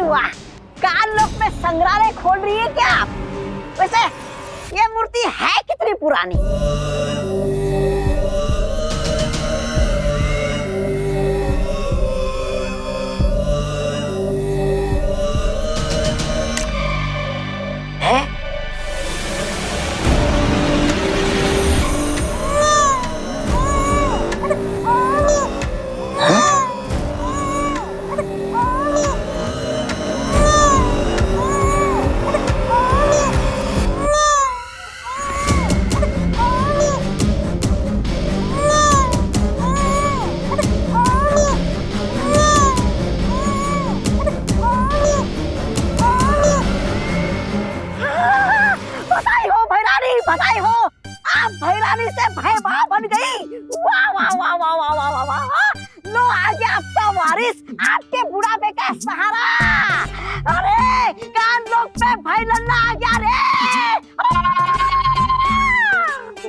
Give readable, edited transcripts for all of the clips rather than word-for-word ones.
वाह, कानलोक में संग्रहालय खोल रही है क्या आप? वैसे ये मूर्ति है कितनी पुरानी? है? बधाई हो, आप भैरानी से भैबा बन गई। वाह वाह वाह वाह वाह वाह वाह वाह। लो आ गया आपका वारिस, आपके बुढ़ापे का सहारा। अरे कानलोक पे भाई लल्ला आ गया रे।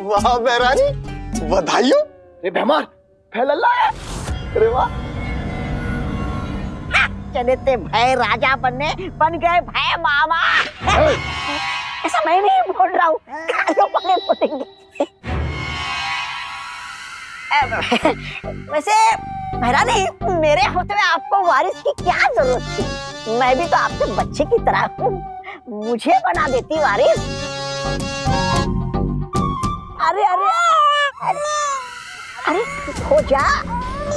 वाह भैरानी, बधाई हो। रे भैमार, भाई लल्ला है। अरे वाह। चले थे भय राजा बनने, बन गए भय मामा। ऐसा मैं नहीं बोल रहा हूँ, कानों वाले बोलेंगे। वैसे भैरानी, मेरे होते हुए आपको वारिस की क्या जरूरत थी? मैं भी तो आपके बच्चे की तरह हूँ, मुझे बना देती वारिस। अरे अरे अरे अरे चुप हो जा।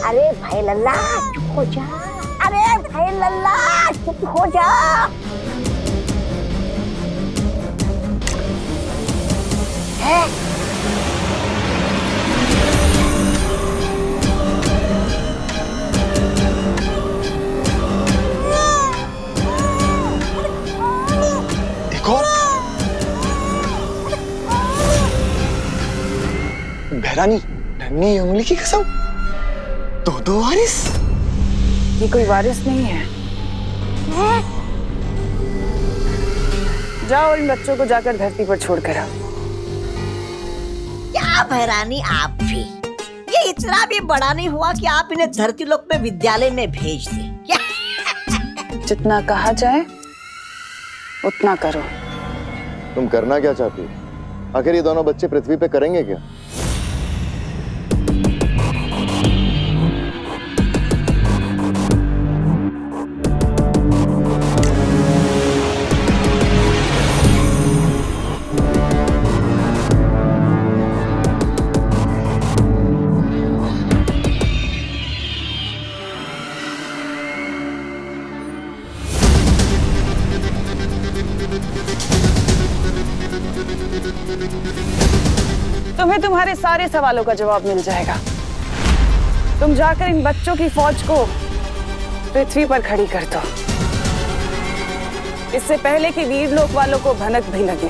अरे भाई लल्ला चुप हो जा। अरे भाई लल्ला चुप हो जा। है? एक और। भैरानी, नन्ही उंगली की कसम, दो वारिस। ये कोई वारिस नहीं है। जाओ इन बच्चों को जाकर धरती पर छोड़कर आओ। क्या भैरानी आप भी, ये इतना भी बड़ा नहीं हुआ कि आप इन्हें धरती लोक में विद्यालय में भेज दें क्या? जितना कहा जाए उतना करो। तुम करना क्या चाहती हो? आखिर ये दोनों बच्चे पृथ्वी पे करेंगे क्या? तुम्हें तुम्हारे सारे सवालों का जवाब मिल जाएगा। तुम जाकर इन बच्चों की फौज को पृथ्वी पर खड़ी कर दो, इससे पहले कि वीर लोक वालों को भनक भी लगे।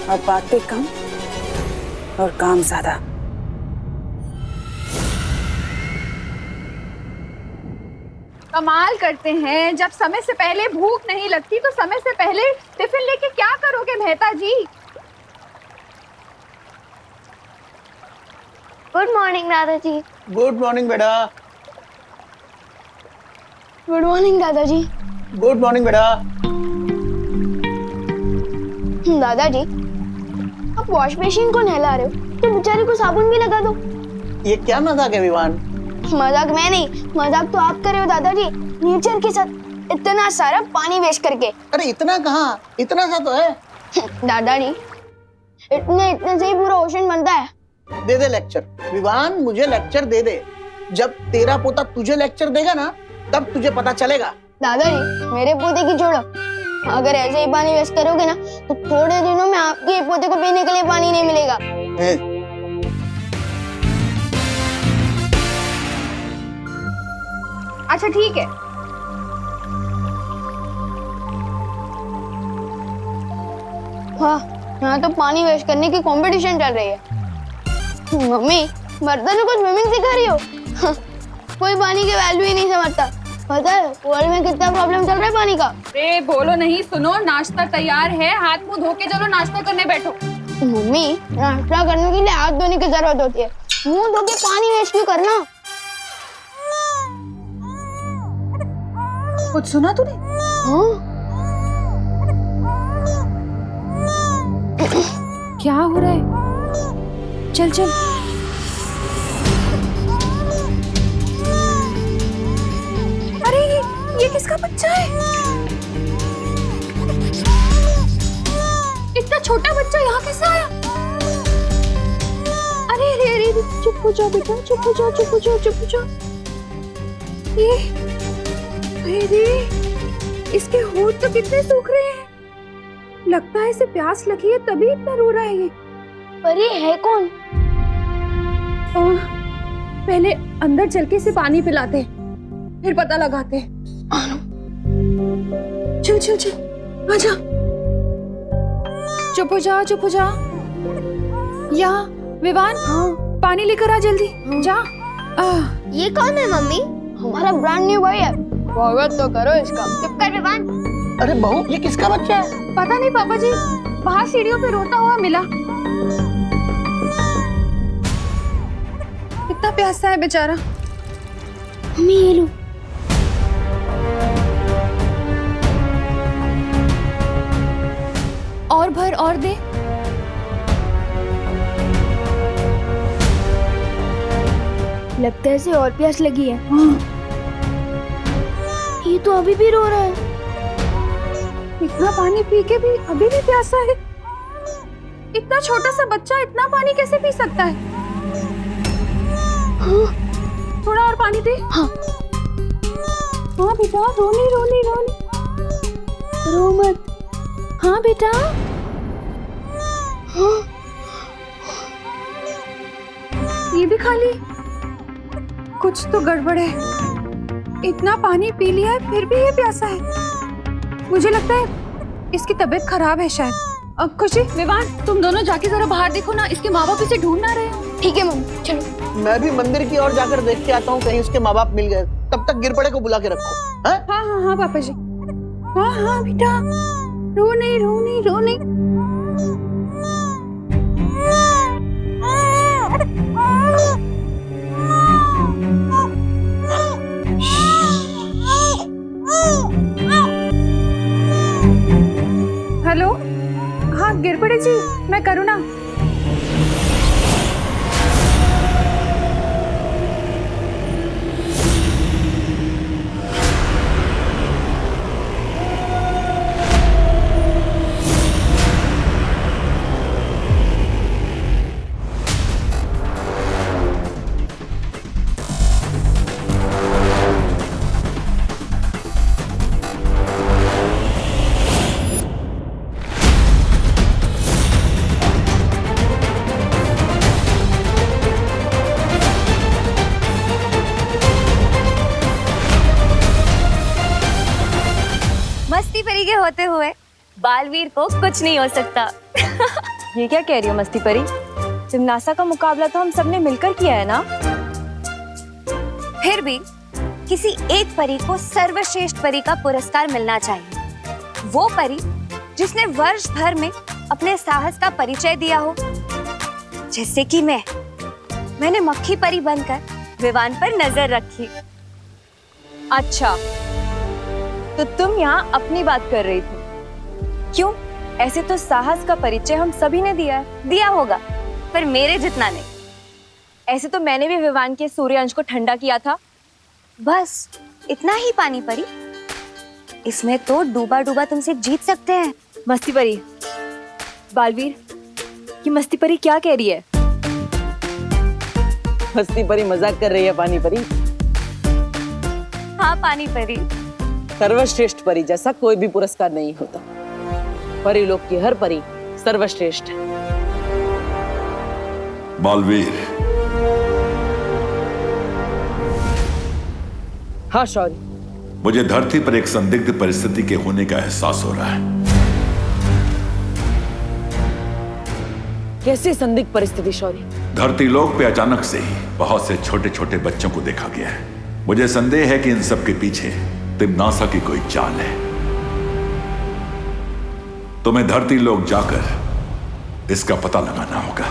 अब बातें कम और काम ज्यादा। कमाल करते हैं, जब समय से पहले भूख नहीं लगती तो समय से पहले टिफिन लेके क्या करोगे मेहता जी? गुड मॉर्निंग दादाजी। गुड मॉर्निंग बेटा। गुड मॉर्निंग दादाजी। गुड मॉर्निंग बेटा। दादाजी, आप वॉश मशीन को नहला रहे हो तो बेचारी को साबुन भी लगा दो। ये क्या मजाक है विवान? मजाक मैं नहीं, मजाक तो आप कर रहे हो दादाजी, नेचर के साथ इतना सारा पानी वेस्ट करके। अरे इतना कहाँ, इतना सा तो है। दादाजी, इतने से ही पूरा ओशन बनता है। दे दे लेक्चर विवान, मुझे लेक्चर दे दे। जब तेरा पोता तुझे लेक्चर देगा ना, तब तुझे पता चलेगा। दादाजी, मेरे पोते की छोड़ो, अगर ऐसे ही पानी वेस्ट करोगे ना तो थोड़े दिनों में आपके पोते को पीने के लिए पानी नहीं मिलेगा। अच्छा ठीक है। हाँ, यहाँ तो पानी वेस्ट करने की कंपटीशन चल रही है। मम्मी, बर्तनों को स्विमिंग सिखा रही हो? कोई पानी की वैल्यू ही नहीं समझता। पता है वर्ल्ड में कितना प्रॉब्लम चल रहा है पानी का? ए बोलो नहीं, सुनो, नाश्ता तैयार है, हाथ मुंह धो के चलो नाश्ता करने बैठो। मम्मी, नाश्ता करने के लिए हाथ धोने की जरूरत होती है, मुंह धो के पानी वेस्ट क्यों करना? कुछ सुना तूने? हाँ क्या हो रहा है? चल चल। अरे ये किसका बच्चा है? इतना छोटा बच्चा यहाँ कैसे आया? अरे अरे अरे चुप हो जा बेटा, चुप हो जा, चुप हो जा, चुप हो जा। ये अरे इसके होंठ तो कितने सूख रहे हैं। लगता है इसे प्यास लगी है तभी इतना रो रहा है ये। पर ये है कौन? पहले अंदर चल के इसे पानी पिलाते फिर पता लगाते। चल चल चल आजा। चुप हो जा, चुप हो जा। यहाँ विवान, पानी लेकर आ जल्दी। जा। ये कौन है मम्मी? हमारा ब्रांड न्यू भाई है, स्वागत तो करो इसका। चुप कर विवान। अरे बहू, ये किसका बच्चा है? पता नहीं पापा जी, बाहर सीढ़ियों पे रोता हुआ मिला। कितना प्यासा है बेचारा। मम्मी ये लो। और भर और दे। लगता है इसे और प्यास लगी है। ये तो अभी भी रो रहा है। इतना पानी पी के भी अभी भी प्यासा है। इतना छोटा सा बच्चा इतना पानी कैसे पी सकता है? हाँ। थोड़ा और पानी दे। हाँ। हाँ बेटा, रोनी रोनी रोनी। रो मत। हाँ बेटा। हाँ। ये भी खा ली। कुछ तो गड़बड़ है। इतना पानी पी लिया है फिर भी ये प्यासा है। मुझे लगता है इसकी तबीयत खराब है शायद। अब खुशी, विवान, तुम दोनों जाके जरा बाहर देखो ना, इसके माँ बाप इसे ढूंढ ना रहे हो। ठीक है मम्मी, चलो। मैं भी मंदिर की ओर जाकर देख के आता हूँ, कहीं उसके माँ बाप मिल गए। तब तक गिरपड़े को बुला के रखो। हाँ हाँ हाँ हाँ पापा जी। हाँ हाँ बेटा, रो नहीं रो नहीं रो नहीं। हेलो, हाँ गिरपड़े जी, मैं करुणा। मस्ती परी के होते हुए बालवीर को कुछ नहीं हो सकता। ये क्या कह रही हो मस्ती परी? जिम्नास्टा का मुकाबला तो हम सबने मिलकर किया है ना। फिर भी किसी एक परी को सर्वश्रेष्ठ परी का पुरस्कार मिलना चाहिए। वो परी जिसने वर्ष भर में अपने साहस का परिचय दिया हो, जैसे कि मैंने मक्खी परी बनकर विवान पर नजर रखी। अच्छा, तो तुम यहाँ अपनी बात कर रही थी। क्यों? ऐसे तो साहस का परिचय हम सभी ने दिया है। दिया होगा, पर मेरे जितना नहीं। ऐसे तो मैंने भी विवान के सूर्यांश को ठंडा किया था। बस इतना ही पानी परी। इसमें तो डूबा डूबा तुमसे जीत सकते हैं। मस्ती परी, बालवीर, ये मस्ती परी क्या कह रही है? मस्ती परी मजाक कर रही है पानी परी। हाँ पानी परी, सर्वश्रेष्ठ परी जैसा कोई भी पुरस्कार नहीं होता। परी लोक की हर परी सर्वश्रेष्ठ है। बालवीर, हाँ शौर्य, मुझे धरती पर एक संदिग्ध परिस्थिति के होने का एहसास हो रहा है। कैसी संदिग्ध परिस्थिति शौर्य? धरती लोक पे अचानक से ही बहुत से छोटे छोटे बच्चों को देखा गया है। मुझे संदेह है कि इन सब के पीछे तिम्नासा की कोई चाल है। तुम्हें धरती लोक जाकर इसका पता लगाना होगा।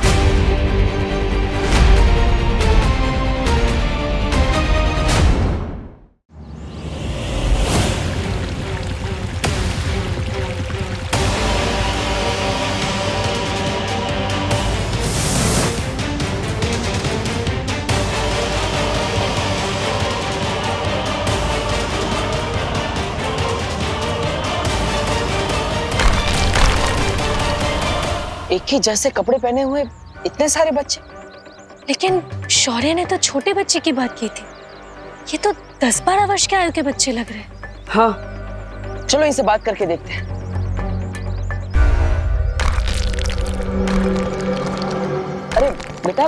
एक ही जैसे कपड़े पहने हुए इतने सारे बच्चे। लेकिन शौर्य ने तो छोटे बच्चे की बात की थी, ये तो 10-12 वर्ष के आयु के बच्चे लग रहे हैं। हाँ, चलो इनसे बात करके देखते हैं। अरे बेटा,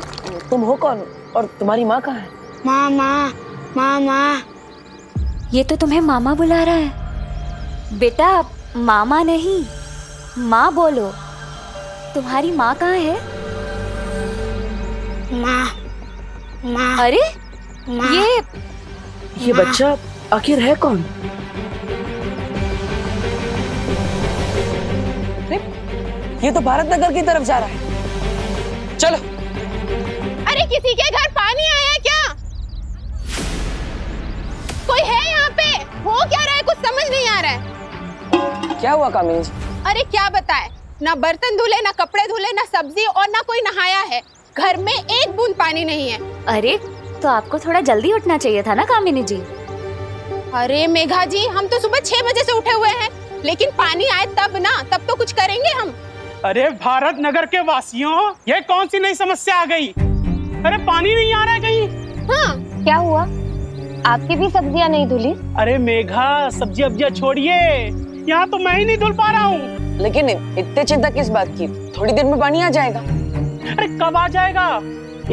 तुम हो कौन और तुम्हारी माँ कहाँ है? मामा, मामा। ये तो तुम्हें मामा बुला रहा है। बेटा मामा नहीं, माँ बोलो। तुम्हारी माँ कहाँ है? माँ, माँ। अरे माँ। ये बच्चा आखिर है कौन? अरे, ये तो भारत नगर की तरफ जा रहा है। चलो। अरे किसी के घर पानी आया क्या? कोई है यहाँ पे? हो क्या रहा है, कुछ समझ नहीं आ रहा है। क्या हुआ कामिनी जी? अरे क्या बताए, ना बर्तन धुले, ना कपड़े धुले, ना सब्जी और ना कोई नहाया है। घर में एक बूंद पानी नहीं है। अरे तो आपको थोड़ा जल्दी उठना चाहिए था ना कामिनी जी। अरे मेघा जी, हम तो सुबह 6 बजे से उठे हुए हैं, लेकिन पानी आए तब ना, तब तो कुछ करेंगे हम। अरे भारत नगर के वासियों, ये कौन सी नई समस्या आ गई? अरे पानी नहीं आ रहा है कहीं। हाँ, क्या हुआ? आपकी भी सब्जियां नहीं धुली? अरे मेघा, सब्जी अब्जियां छोड़िए, यहाँ तो मैं ही नहीं धुल पा रहा हूँ। लेकिन इतने चिंता किस बात की? थोड़ी देर में पानी आ जाएगा। अरे कब आ जाएगा?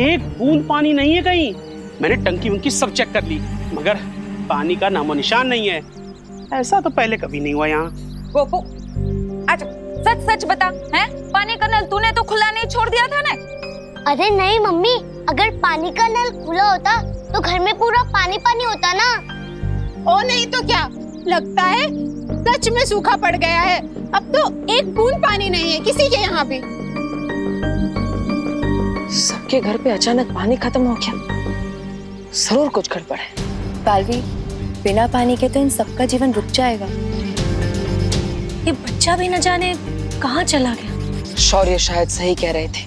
एक बूंद पानी नहीं है कहीं। मैंने टंकी वंकी सब चेक कर ली, मगर पानी का नामो निशान नहीं है। ऐसा तो पहले कभी नहीं हुआ यहाँ। गोपू, अच्छा सच सच बता, हैं? पानी का नल तूने तो खुला नहीं छोड़ दिया था ना? अरे नहीं मम्मी, अगर पानी का नल खुला होता तो घर में पूरा पानी पानी होता ना। ओ नहीं तो क्या, लगता है सच में सूखा पड़ गया है। अब तो एक बूंद पानी नहीं है किसी के यहाँ भी। सबके घर पे अचानक पानी खत्म हो गया, जरूर कुछ गड़बड़ है। पालवी, बिना पानी के तो इन सबका जीवन रुक जाएगा। ये बच्चा भी न जाने कहाँ चला गया। शौर्य शायद सही कह रहे थे,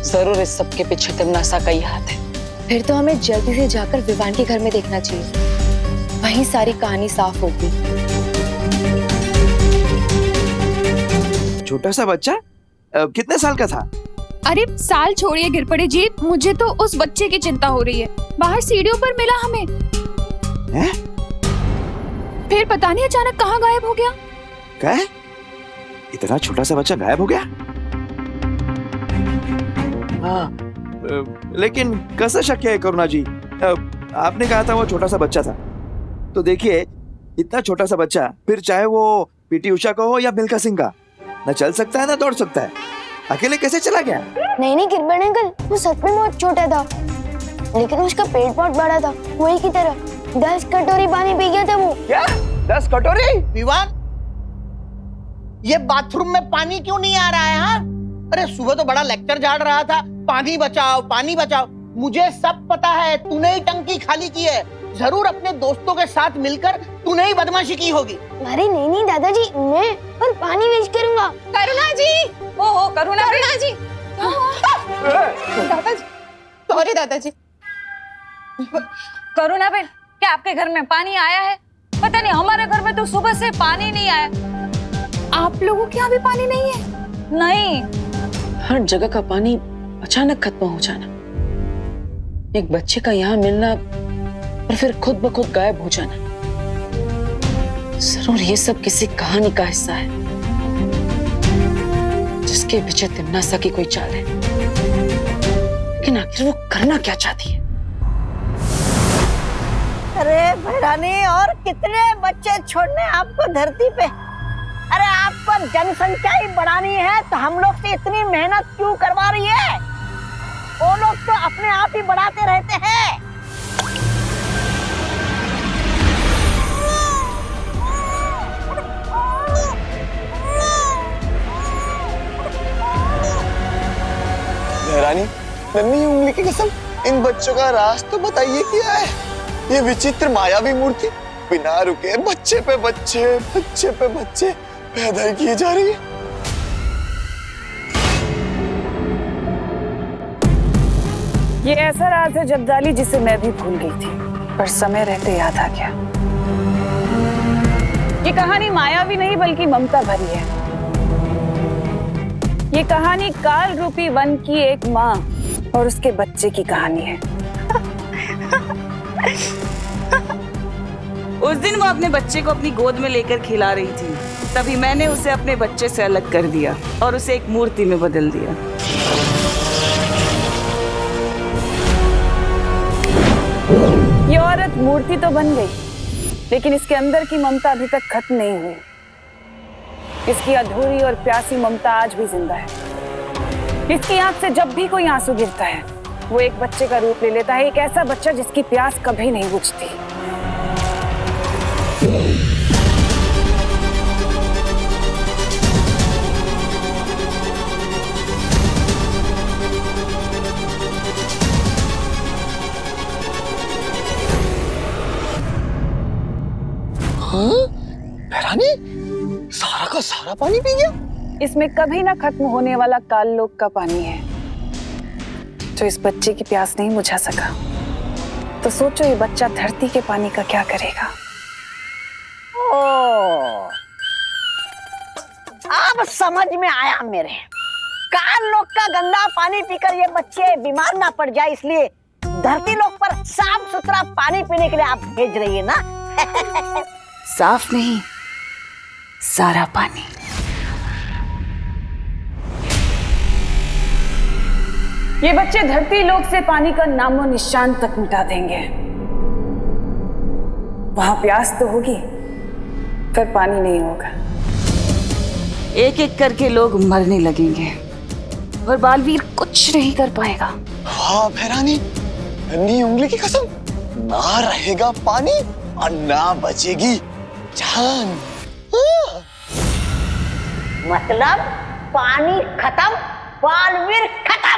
जरूर इस सब के पीछे तिमनासा का ही हाथ है। फिर तो हमें जल्दी से जाकर विवान के घर में देखना चाहिए, वहीं सारी कहानी साफ होगी। छोटा सा बच्चा कितने साल का था? अरे साल छोड़िए गिर पड़े जी, मुझे तो उस बच्चे की चिंता हो रही है। बाहर सीढ़ियों पर मिला हमें। हैं? फिर पता नहीं अचानक कहाँ गायब हो गया। क्या? इतना छोटा सा बच्चा गायब हो गया? हाँ, लेकिन कैसे शक्य है करुणा जी? आपने कहा था वो छोटा सा बच्चा था, तो देखिए इतना छोटा सा बच्चा, फिर चाहे वो पीटी उषा का हो या मिल्खा सिंह का, न चल सकता है ना दौड़ सकता है। अकेले कैसे चला गया? नहीं गिरबन अंकल, वो सच में बहुत छोटा था, लेकिन उसका पेट बहुत बड़ा था, वही की तरह 10 कटोरी पानी पी गया था वो। क्या? 10 कटोरी? विवान, ये बाथरूम में पानी क्यों नहीं आ रहा है? हाँ, अरे सुबह तो बड़ा लेक्चर झाड़ रहा था, पानी बचाओ पानी बचाओ। मुझे सब पता है, तूने ही टंकी खाली की है। जरूर अपने दोस्तों के साथ मिलकर तूने ही बदमाशी की होगी। अरे नहीं दादाजी, मैं और पानी वेस्ट करूंगा। करुणा जी, ओहो करुणा जी, दादाजी, सॉरी दादाजी। करुणा बेन, क्या आपके घर में पानी आया है? पता नहीं, हमारे घर में तो सुबह से पानी नहीं आया। आप लोगों के यहाँ भी पानी नहीं है? नहीं। हर जगह का पानी अचानक खत्म हो जाना, एक बच्चे का यहाँ मिलना और फिर खुद ब खुद गायब हो जाना, जरूर ये सब किसी कहानी का हिस्सा है, जिसके पीछे तिमनासा की कोई चाल है। लेकिन आखिर वो करना क्या चाहती है? अरे भैरानी, और कितने बच्चे छोड़ने आपको धरती पे? अरे आपको जनसंख्या ही बढ़ानी है तो हम लोग से इतनी मेहनत क्यों करवा रही है? वो लोग तो अपने आप ही बढ़ाते रहते हैं। रानी, नन्ही उंगली की कसम, इन बच्चों का राज तो बताइए क्या है? ये विचित्र मायावी मूर्ति बिना रुके बच्चे पे बच्चे पैदा किए जा रही है। ये ऐसा राज है जब्दाली जिसे मैं भी भूल गई थी, पर समय रहते याद आ गया। ये कहानी मायावी नहीं बल्कि ममता भरी है। ये कहानी काल रूपी वन की एक माँ और उसके बच्चे की कहानी है। उस दिन वो अपने बच्चे को अपनी गोद में लेकर खिला रही थी, तभी मैंने उसे अपने बच्चे से अलग कर दिया और उसे एक मूर्ति में बदल दिया। ये औरत मूर्ति तो बन गई, लेकिन इसके अंदर की ममता अभी तक खत्म नहीं हुई। इसकी अधूरी और प्यासी ममता आज भी जिंदा है। इसकी आंख से जब भी कोई आंसू गिरता है, वो एक बच्चे का रूप ले लेता है, एक ऐसा बच्चा जिसकी प्यास कभी नहीं बुझती। भैरानी सारा का सारा पानी पी गया। इसमें कभी ना खत्म होने वाला काल लोक का पानी है, जो इस बच्चे की प्यास नहीं बुझा सका। तो सोचो ये बच्चा धरती के पानी का क्या करेगा। ओ, अब समझ में आया मेरे। काल लोक का गंदा पानी पीकर ये बच्चे बीमार ना पड़ जाए, इसलिए धरती लोक पर साफ सुथरा पानी पीने के लिए आप भेज रही है ना। साफ नहीं, सारा पानी। ये बच्चे धरती लोक से पानी का नामो निशान तक मिटा देंगे। वहां प्यास तो होगी, पर पानी नहीं होगा। एक एक करके लोग मरने लगेंगे और बालवीर कुछ नहीं कर पाएगा। हाँ भैरानी, नन्ही उंगली की कसम, ना रहेगा पानी और ना बचेगी जान। मतलब पानी खत्म, बालवीर खत्म।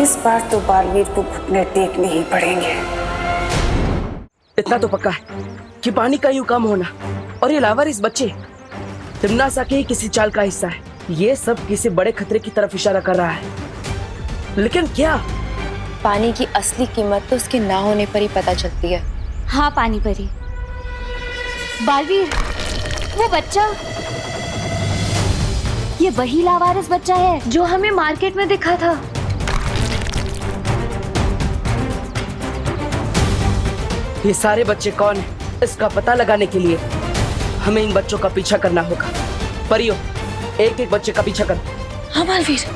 इस बार तो बालवीर को घुटने टेकने ही पड़ेंगे। इतना तो पक्का है कि पानी का यूं कम होना और ये लावारिस बच्चे तिम्नासा के ही किसी चाल का हिस्सा है। ये सब किसी बड़े खतरे की तरफ इशारा कर रहा है, लेकिन क्या? पानी की असली कीमत तो उसके ना होने पर ही पता चलती है। हाँ पानी परी, बालवीर वो बच्चा, ये वही लावारिस बच्चा है जो हमें मार्केट में दिखा था। ये सारे बच्चे कौन हैं? इसका पता लगाने के लिए हमें इन बच्चों का पीछा करना होगा। परियो, एक एक बच्चे का पीछा कर। हाँ बालवीर।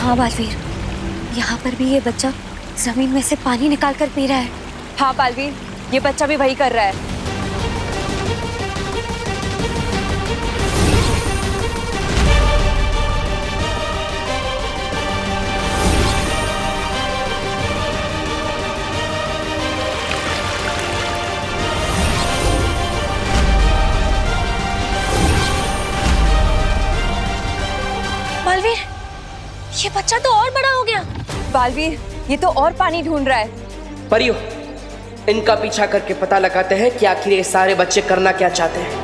हाँ बालवीर, यहाँ पर भी ये बच्चा जमीन में से पानी निकाल कर पी रहा है। हाँ बालवीर, ये बच्चा भी वही कर रहा है। बालवीर, ये बच्चा तो और बड़ा हो गया। बालवीर, ये तो और पानी ढूंढ रहा है। परियो, इनका पीछा करके पता लगाते हैं कि आखिर ये सारे बच्चे करना क्या चाहते हैं।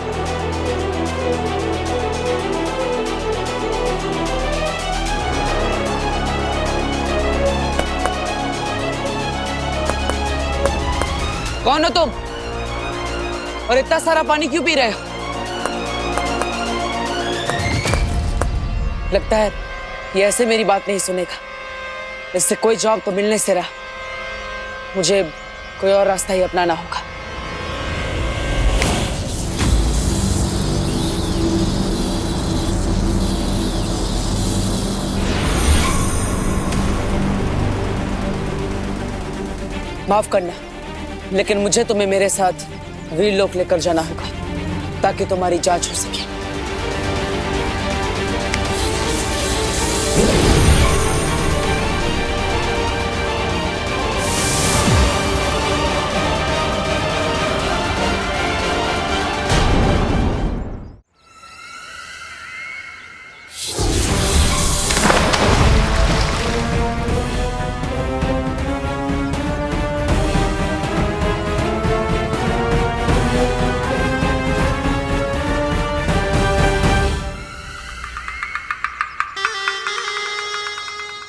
कौन हो तुम? और इतना सारा पानी क्यों पी रहे हो? लगता है ये ऐसे मेरी बात नहीं सुनेगा। इससे कोई जवाब तो मिलने से रहा। मुझे कोई और रास्ता ही अपनाना होगा। माफ करना, लेकिन मुझे तुम्हें मेरे साथ वीरलोक लेकर जाना होगा ताकि तुम्हारी जांच हो सके।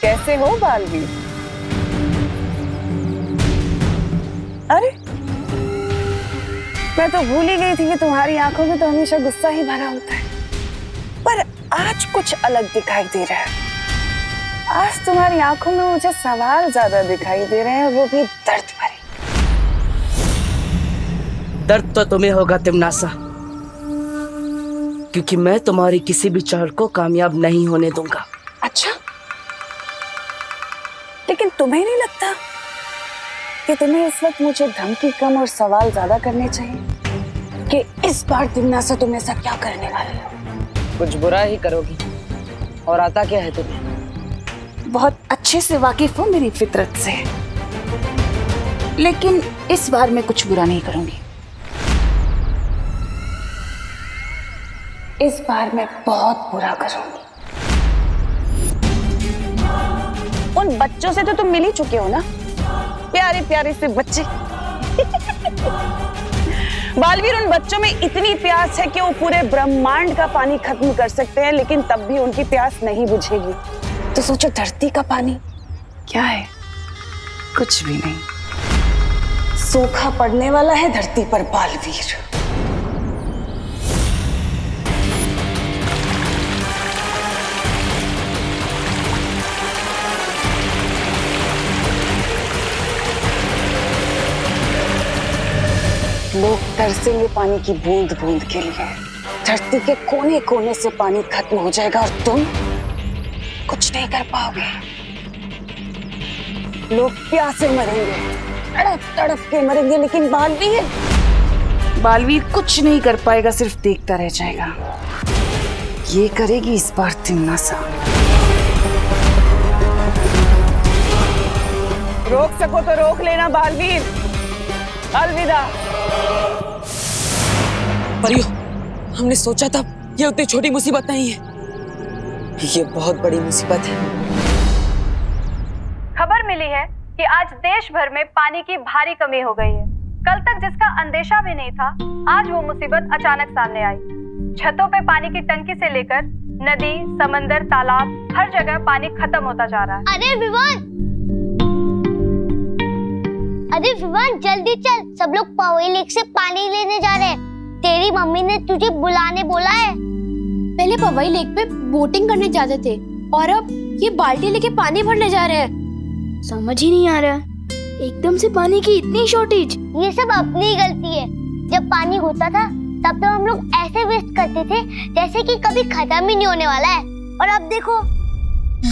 कैसे हो बालवीर? अरे मैं तो भूल ही गई थी कि तुम्हारी आंखों में तो हमेशा गुस्सा ही भरा होता है, पर आज कुछ अलग दिखाई दे रहा है। आज तुम्हारी आंखों में मुझे सवाल ज्यादा दिखाई दे रहे हैं, वो भी दर्द भरे। दर्द तो तुम्हें होगा तिमनासा, क्योंकि मैं तुम्हारी किसी भी चाल को कामयाब नहीं होने दूंगा। अच्छा, लेकिन तुम्हें नहीं लगता कि तुम्हें इस वक्त मुझे धमकी कम और सवाल ज्यादा करने चाहिए कि इस बार तिमनासा तुम ऐसा क्या करने वाले हो? कुछ बुरा ही करोगी, और आता क्या है तुम्हें? बहुत अच्छे से वाकिफ हो मेरी फितरत से, लेकिन इस बार मैं कुछ बुरा नहीं करूंगी। इस बार मैं बहुत बुरा करूंगी। उन बच्चों से तो तुम मिल ही चुके हो ना, प्यारे प्यारे से बच्चे। बालवीर, उन बच्चों में इतनी प्यास है कि वो पूरे ब्रह्मांड का पानी खत्म कर सकते हैं, लेकिन तब भी उनकी प्यास नहीं बुझेगी। तो सोचो, धरती का पानी क्या है? कुछ भी नहीं। सूखा पड़ने वाला है धरती पर बालवीर। लोग तरसेंगे पानी की बूंद बूंद के लिए। धरती के कोने कोने से पानी खत्म हो जाएगा और तुम कुछ नहीं कर पाओगे। लोग प्यासे मरेंगे, तड़प तड़प के मरेंगे, लेकिन बालवीर कुछ नहीं कर पाएगा, सिर्फ देखता रह जाएगा। ये करेगी इस बार तिमनासा। रोक सको तो रोक लेना बालवीर। अलविदा। परियो, हमने सोचा था ये उतनी छोटी मुसीबत नहीं है, ये बहुत बड़ी मुसीबत है। खबर मिली है कि आज देश भर में पानी की भारी कमी हो गई है। कल तक जिसका अंदेशा भी नहीं था, आज वो मुसीबत अचानक सामने आई। छतों पे पानी की टंकी से लेकर नदी, समंदर, तालाब, हर जगह पानी खत्म होता जा रहा है। अरे विवान जल्दी चल, सब लोग पवई लेक से पानी लेने जा रहे हैं। तेरी मम्मी ने तुझे बुलाने बोला है। पहले पवई लेक पे बोटिंग करने जाते थे और अब ये बाल्टी लेके पानी भरने जा रहे हैं। समझ ही नहीं आ रहा, एकदम से पानी की इतनी शॉर्टेज। ये सब अपनी ही गलती है। जब पानी होता था तब तो हम लोग ऐसे वेस्ट करते थे जैसे कि कभी खत्म ही नहीं होने वाला है, और अब देखो।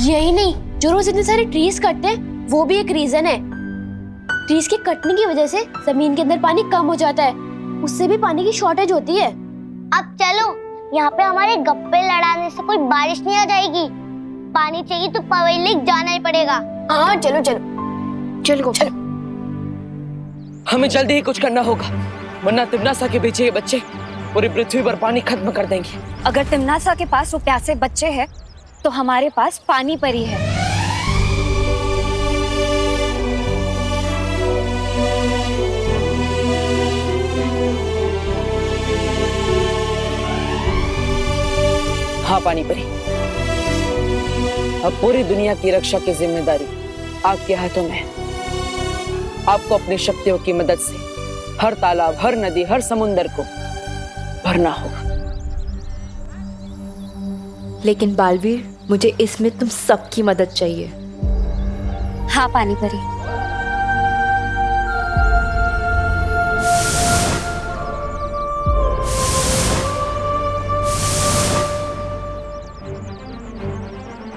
यही नहीं, जो रोज इतने सारे ट्रीज कटते हैं वो भी एक रीजन है। ट्रीज के कटने की वजह से जमीन के अंदर पानी कम हो जाता है, उससे भी पानी की शॉर्टेज होती है। अब चलो, यहाँ पे हमारे गप्पे लड़ाने से कोई बारिश नहीं आ जाएगी। पानी चाहिए तो पवई लेक जाना ही पड़ेगा। हाँ चलो चलो चलो चलो। हमें जल्दी ही कुछ करना होगा, वरना तिमनासा के पीछे ये बच्चे पूरी पृथ्वी पर पानी खत्म कर देंगे। अगर तिमनासा के पास वो प्यासे बच्चे हैं, तो हमारे पास पानी परी है। हाँ पानी परी, अब पूरी दुनिया की रक्षा की जिम्मेदारी आपके हाथों में है। आपको अपनी शक्तियों की मदद से हर तालाब, हर नदी, हर समुंदर को भरना होगा। लेकिन बालवीर, मुझे इसमें तुम सबकी मदद चाहिए। हाँ पानी परी।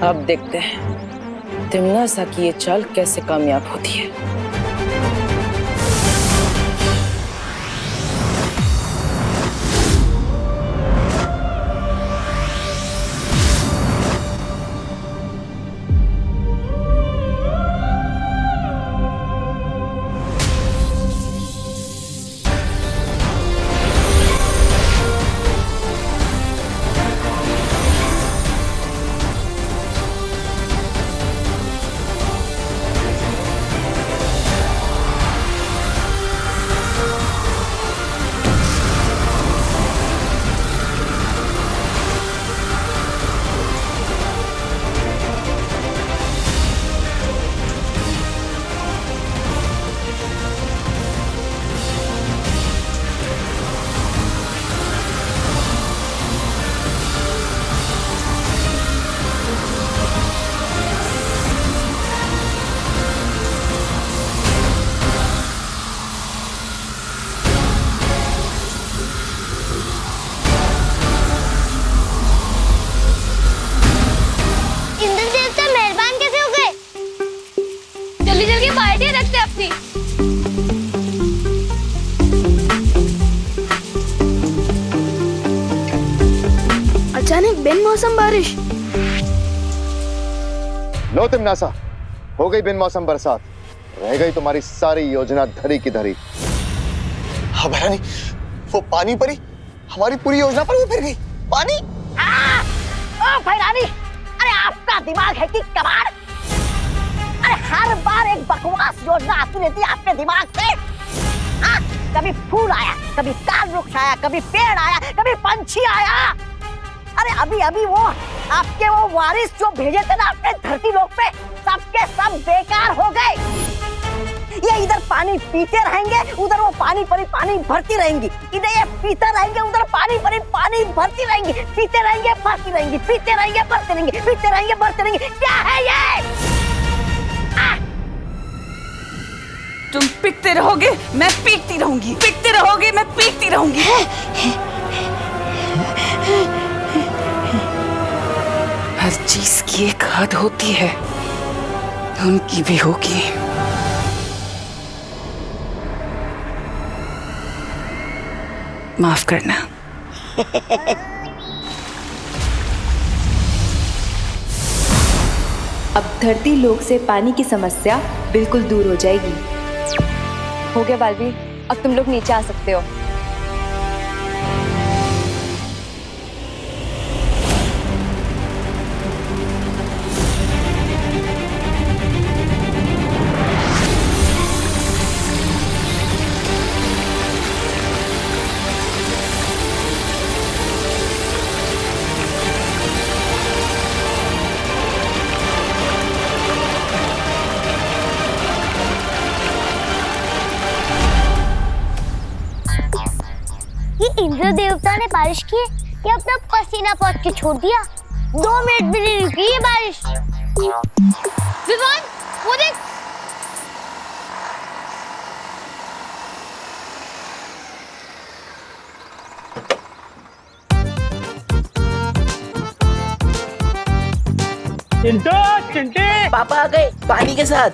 अब देखते हैं तिमनासा की ये चाल कैसे कामयाब होती है। बिन मौसम बारिश। लो तिमनासा, हो गई बिन मौसम बरसात, रह गई तुम्हारी सारी योजना धरी की धरी। हाँ भैरानी, वो पानी परी हमारी पूरी योजना पर भी फिर गई। पानी ओ भैरानी, अरे आपका दिमाग है कि कबाड़? अरे हर बार एक बकवास योजना आती रहती है आपके दिमाग से। कभी फूल आया, कभी ताल वृक्ष आया, कभी पेड़ आया, कभी पंछी आया। अरे अभी अभी वो आपके वो वारिस जो भेजे थे ना अपने धरती लोक पे, सबके सब बेकार हो गए। ये इधर पानी पीते रहेंगे, उधर वो पानी परी पानी भरती रहेंगी। इधर ये पीते रहेंगे, उधर पानी परी पानी भरती रहेंगी। पीते रहेंगे, भरती रहेंगी, पीते रहेंगे, भरती रहेंगी, पीते रहेंगे, भरती रहेंगी। क्या है ये? तुम पीटते रहोगे, मैं पीटती रहूंगी। पीटते रहोगे, मैं पीटती रहूंगी। हर चीज की एक हद होती है, उनकी भी होगी। माफ करना। अब धरती लोक से पानी की समस्या बिल्कुल दूर हो जाएगी। हो गया बालवी, अब तुम लोग नीचे आ सकते हो। इंद्र देवता ने बारिश की या अपना पसीना पहुंच के छोड़ दिया। 2 मिनट भी नहीं रुकी ये बारिश। विवान, वो देख। चिंटे पापा आ गए पानी के साथ।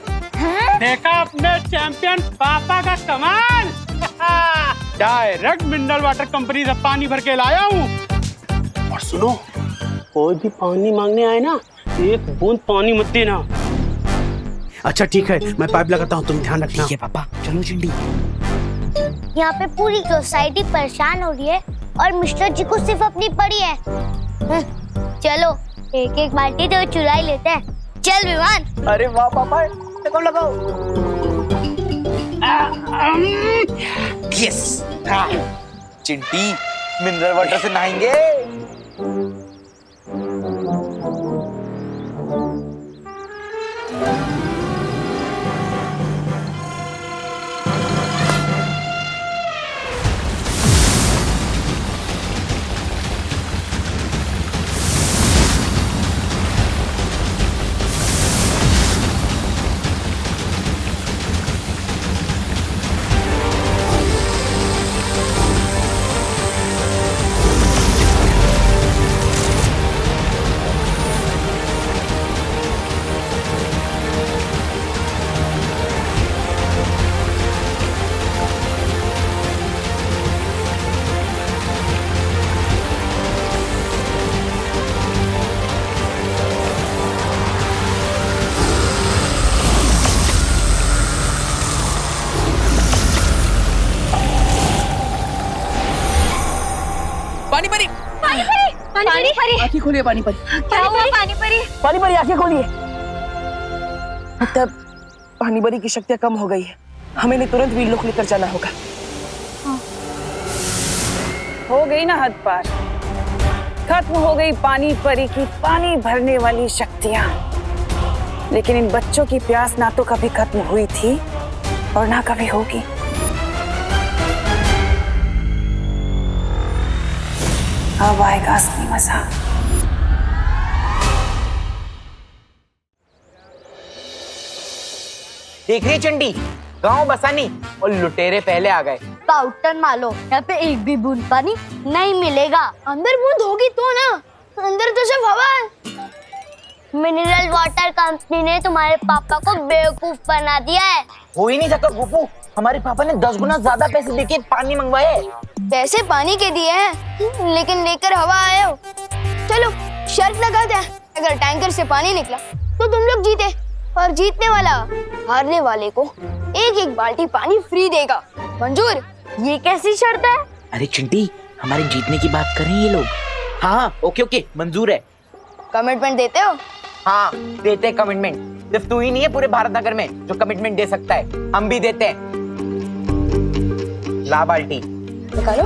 देखा अपने चैंपियन पापा का कमाल। डायरेक्ट मिनरल वाटर कंपनी से पानी भर के लाया हूँ। और सुनो, कोई भी पानी मांगने आए ना, एक बूंद पानी मत देना। अच्छा ठीक है, मैं पाइप लगाता हूँ, तुम ध्यान रखना। ठीक है पापा, चलो चिंटी। यहाँ पे पूरी सोसाइटी परेशान हो रही है और मिस्टर जी को सिर्फ अपनी पड़ी है। चलो एक एक बाल्टी तो चुरा ही लेते हैं। चल विवान। अरे वाह पापा, लगाओ लगाओ। यस, चिंटी मिनरल वाटर से नहाएंगे। पानी परी, पानी परी, पानी परी। आंखें खोलिए पानी परी। क्या हुआ पानी परी? पानी परी आंखें खोलिए। मतलब पानी परी की शक्तियां कम हो गई है, हमें तुरंत वीरलोक लेकर जाना होगा। हो गई ना हद पार, खत्म हो गई पानी परी की पानी भरने वाली शक्तियां। लेकिन इन बच्चों की प्यास ना तो कभी खत्म हुई थी और ना कभी होगी। अब आएगा असली मजा। देख रही चंडी, गांव बसानी और लुटेरे पहले आ गए। पाउडर मारो, यहाँ पे एक भी बूंद पानी नहीं मिलेगा। अंदर बूंद होगी तो ना, अंदर तो सिर्फ हवा है। मिनरल वाटर कंपनी ने तुम्हारे पापा को बेवकूफ बना दिया है। हो ही नहीं सकता गोपू, हमारे पापा ने 10 गुना ज्यादा पैसे देके पानी मंगवाए। पैसे पानी के दिए हैं, लेकिन लेकर हवा आए हो। चलो शर्त लगाते हैं, अगर टैंकर से पानी निकला तो तुम लोग जीते, और जीतने वाला हारने वाले को एक एक बाल्टी पानी फ्री देगा। मंजूर? ये कैसी शर्त है? अरे चिंटी, हमारे जीतने की बात कर रहे हैं ये लोग। हाँ ओके ओके, मंजूर है। कमिटमेंट देते हो? हाँ देते हैं कमिटमेंट। सिर्फ तू ही नहीं है पूरे भारत नगर में जो कमिटमेंट दे सकता है, हम भी देते हैं। ला बाल्टी निकालो।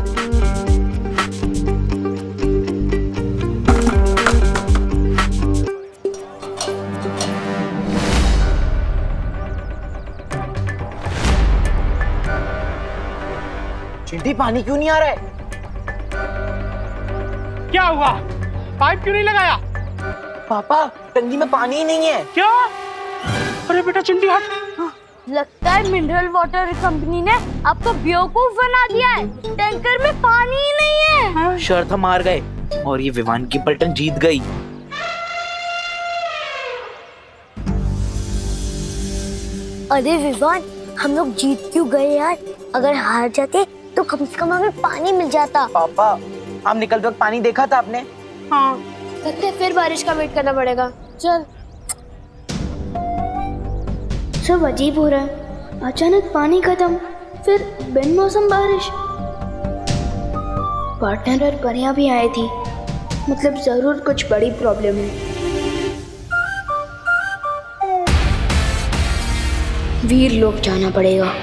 चिंटी, पानी क्यों नहीं आ रहा है? क्या हुआ? पाइप क्यों नहीं लगाया? पापा, टंकी में पानी ही नहीं है। क्या? अरे बेटा चिंटी हट। लगता है मिनरल वाटर कंपनी ने आपको बेवकूफ बना दिया है। टैंकर में पानी ही नहीं है। शर्त हम हार गए और ये विवान की पलटन जीत गई। अरे विवान, हम लोग जीत क्यों गए यार? अगर हार जाते तो कम से कम हमें पानी मिल जाता। पापा, हम निकलते वक्त पानी देखा था आपने? हाँ। लगता है फिर बारिश का वेट करना पड़ेगा। चल। सब अजीब हो रहा है, अचानक पानी खत्म, फिर बिन मौसम बारिश। पार्टनर और परियां भी आई थी, मतलब जरूर कुछ बड़ी प्रॉब्लम है। वीर लोग जाना पड़ेगा।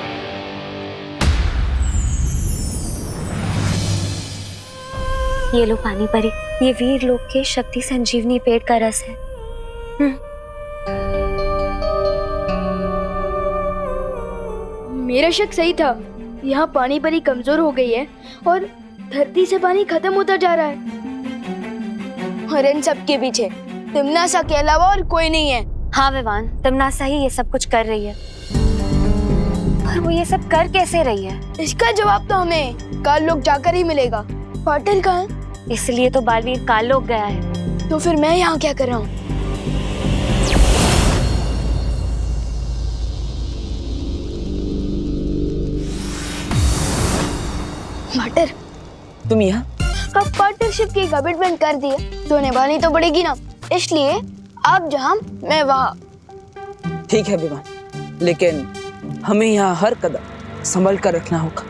ये लो पानी परी, ये वीर लोक के शक्ति संजीवनी पेड़ का रस है। मेरा शक सही था, यहाँ पानी परी कमजोर हो गई है और धरती से पानी खत्म होता जा रहा है। और इन सब के पीछे तिमनासा के अलावा और कोई नहीं है। हाँ विवान, तिमनासा ही ये सब कुछ कर रही है। पर वो ये सब कर कैसे रही है? इसका जवाब तो हमें काल लोग जाकर ही मिलेगा। पाटिल कहाँ है? इसलिए तो बालवीर काल लोग गया है। तो फिर मैं यहाँ क्या कर रहा हूँ? पाटिल, तुम यहाँ? कब पार्टनरशिप की कमिटमेंट कर दी है तो निभानी तो पड़ेगी ना, इसलिए आप जहाँ मैं वहाँ। ठीक है विवान, लेकिन हमें यहाँ हर कदम संभल कर रखना होगा,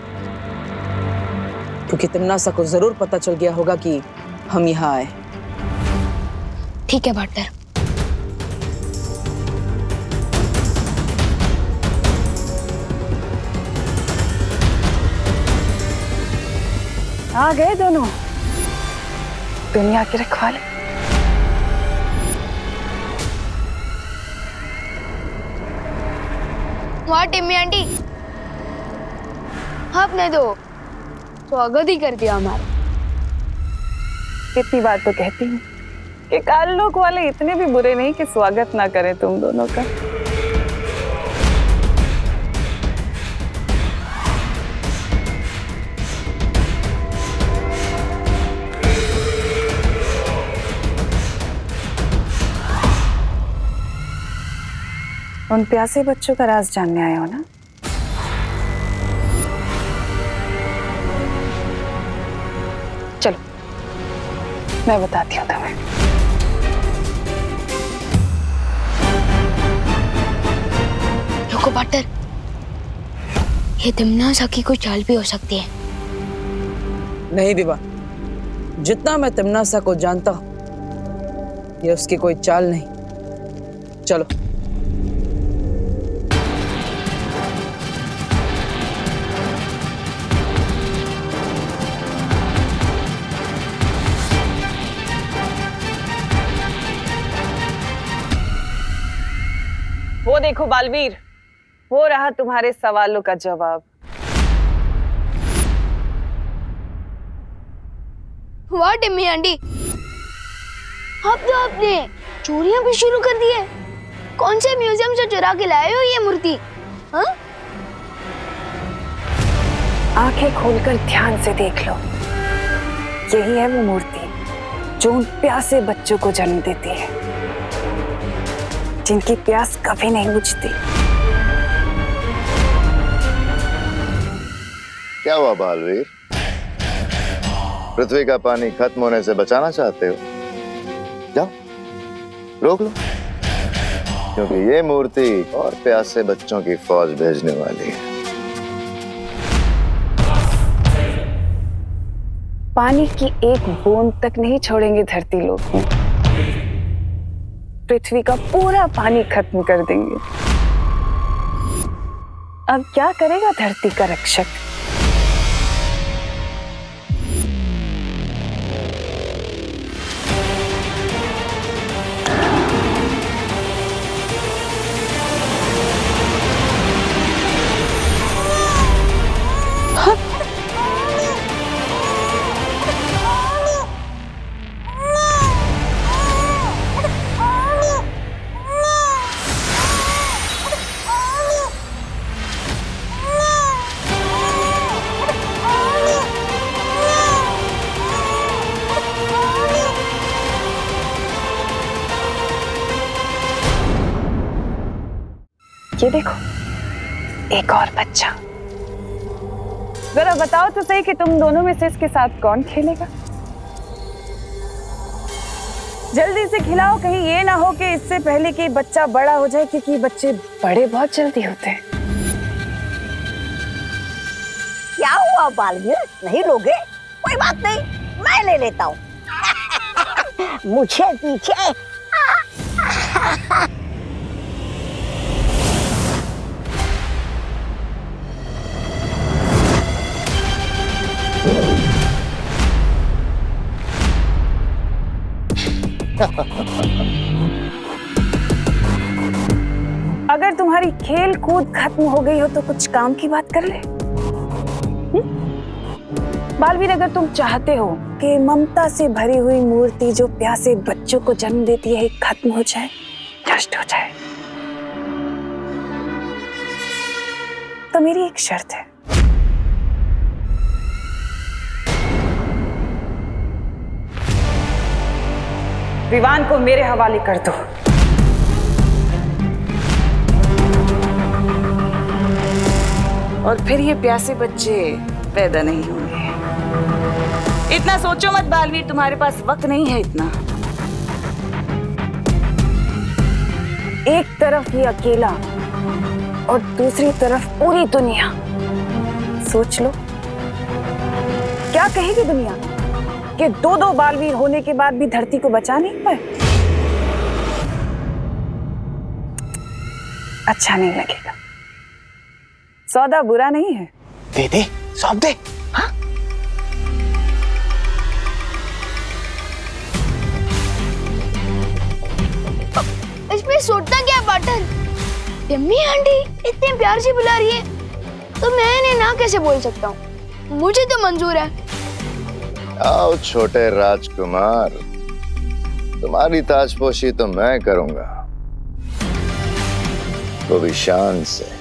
क्योंकि तिमनासा को जरूर पता चल गया होगा कि हम यहाँ आए। ठीक है पार्टनर। आ गए दोनों दुनिया के रखवाले। वहाँ टिम्मी आंटी, आपने तो स्वागत ही कर दिया हमारा। इतनी बात तो कहती हूँ कि काल लोग वाले इतने भी बुरे नहीं कि स्वागत ना करें तुम दोनों का। उन प्यासे बच्चों का राज जानने आए हो ना? चलो मैं बताती हूँ तुम्हें। रुको पार्टनर, ये तिमनासा की कोई चाल भी हो सकती है। नहीं विवान, जितना मैं तिमनासा को जानता हूँ ये उसकी कोई चाल नहीं। चलो। वो देखो बालवीर, वो रहा तुम्हारे सवालों का जवाब। वाह टिम्मी आंटी, अब तो आपने चोरियां भी शुरू कर दी है। कौन से म्यूजियम से चुरा के लाए हो ये मूर्ति? हाँ? आंखें खोलकर ध्यान से देख लो, यही है वो मूर्ति जो उन प्यासे बच्चों को जन्म देती है, जिनकी प्यास कभी नहीं बुझती। क्या हुआ बालवीर? पृथ्वी का पानी खत्म होने से बचाना चाहते हो? जाओ रोक लो, क्योंकि ये मूर्ति और प्यासे बच्चों की फौज भेजने वाली है। पानी की एक बूंद तक नहीं छोड़ेंगे धरती लोग, पृथ्वी का पूरा पानी खत्म कर देंगे। अब क्या करेगा धरती का रक्षक? ये देखो, एक और बच्चा। जरा बताओ तो सही कि तुम दोनों में से इसके साथ कौन खेलेगा? जल्दी से खिलाओ, कहीं ये ना हो कि इससे पहले कि बच्चा बड़ा हो जाए, क्योंकि बच्चे बड़े बहुत जल्दी होते हैं। क्या हुआ बालवीर, नहीं लोगे? कोई बात नहीं, मैं ले लेता हूँ। मुझे पीछे। अगर तुम्हारी खेल कूद खत्म हो गई हो तो कुछ काम की बात कर ले। बालवीर, अगर तुम चाहते हो कि ममता से भरी हुई मूर्ति जो प्यासे बच्चों को जन्म देती है खत्म हो जाए, नष्ट हो जाए, तो मेरी एक शर्त है। विवान को मेरे हवाले कर दो। और फिर ये प्यासे बच्चे पैदा नहीं होंगे। इतना सोचो मत बालवीर, तुम्हारे पास वक्त नहीं है इतना। एक तरफ ये अकेला और दूसरी तरफ पूरी दुनिया। सोच लो, क्या कहेगी दुनिया कि दो बालवीर होने के बाद भी धरती को बचा नहीं पाए? अच्छा नहीं लगेगा। सौदा बुरा नहीं है। दे दे, सौंप दे। हाँ? इसमें सोचता क्या बटन? यम्मी आंटी इतने प्यार से बुला रही है तो मैं इन्हें ना कैसे बोल सकता हूँ? मुझे तो मंजूर है। आओ छोटे राजकुमार, तुम्हारी ताजपोशी तो मैं करूंगा, वो भी शान से।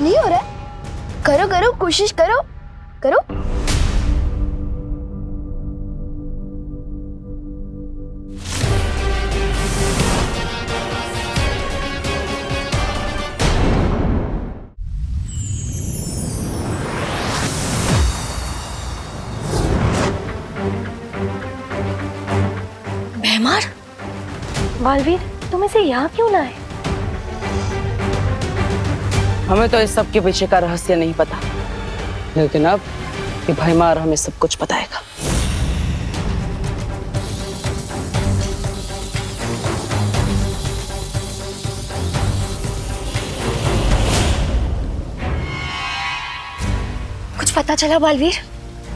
नहीं हो रहा? करो करो, कोशिश करो करो। भैमार, बालवीर, तुम इसे यहाँ क्यों लाए? हमें तो इस सब के पीछे का रहस्य नहीं पता, लेकिन अब ये भैमार हमें सब कुछ बताएगा। कुछ पता चला बालवीर?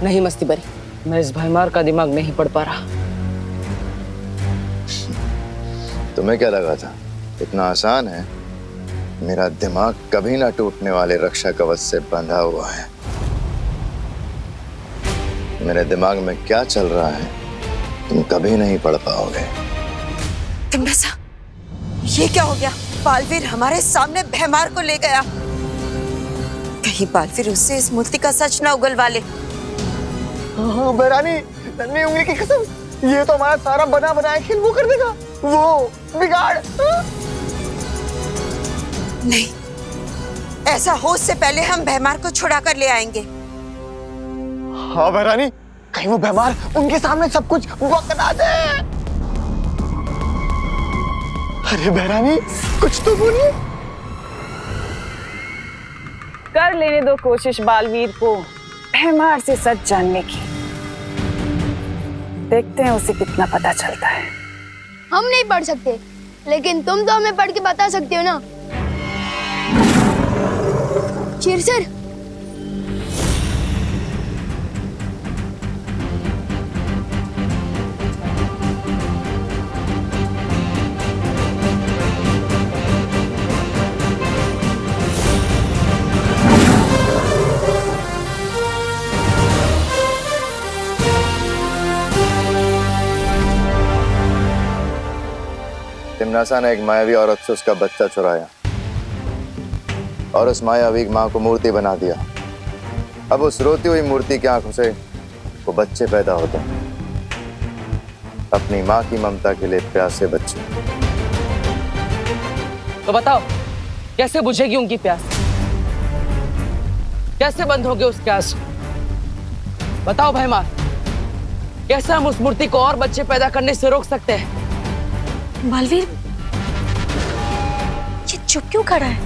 नहीं मस्ती बरी, मैं इस भैमार का दिमाग नहीं पढ़ पा रहा। तुम्हें क्या लगा था इतना आसान है? मेरा दिमाग कभी ना टूटने वाले रक्षा कवच से बंधा हुआ है। मेरे दिमाग में क्या चल रहा है तुम कभी नहीं पढ़ पाओगे। तिम्बसा, ये क्या हो गया? बालवीर हमारे सामने भैमार को ले गया। कहीं बालवीर उससे इस मूर्ति का सच ना उगलवा ले। बहरानी, नन्ही उंगली की कसम, ये तो हमारा सारा बना बनाया खेल वो कर देगा, वो बिगाड़। नहीं, ऐसा हो उससे पहले हम भैमार को छुड़ा कर ले आएंगे। हाँ बहरानी, कहीं वो भैमार उनके सामने सब कुछ बता दे। अरे बहरानी कुछ तो बोलिए। कर लेने दो कोशिश बालवीर को भैमार से सच जानने की। देखते हैं उसे कितना पता चलता है। हम नहीं पढ़ सकते, लेकिन तुम तो हमें पढ़ के बता सकते हो ना। शेर सर, तिमनासा ने एक मायावी औरत से उसका बच्चा चुराया और उस मायावी मां को मूर्ति बना दिया। अब उस रोती हुई मूर्ति की आंखों से वो बच्चे पैदा होते हैं, अपनी मां की ममता के लिए प्यासे बच्चे। तो बताओ कैसे बुझेगी उनकी प्यास? कैसे बंद होंगे उसके आंसू? बताओ भैमार, कैसे हम उस मूर्ति को और बच्चे पैदा करने से रोक सकते हैं? बालवीर, ये चुप क्यों खड़ा है?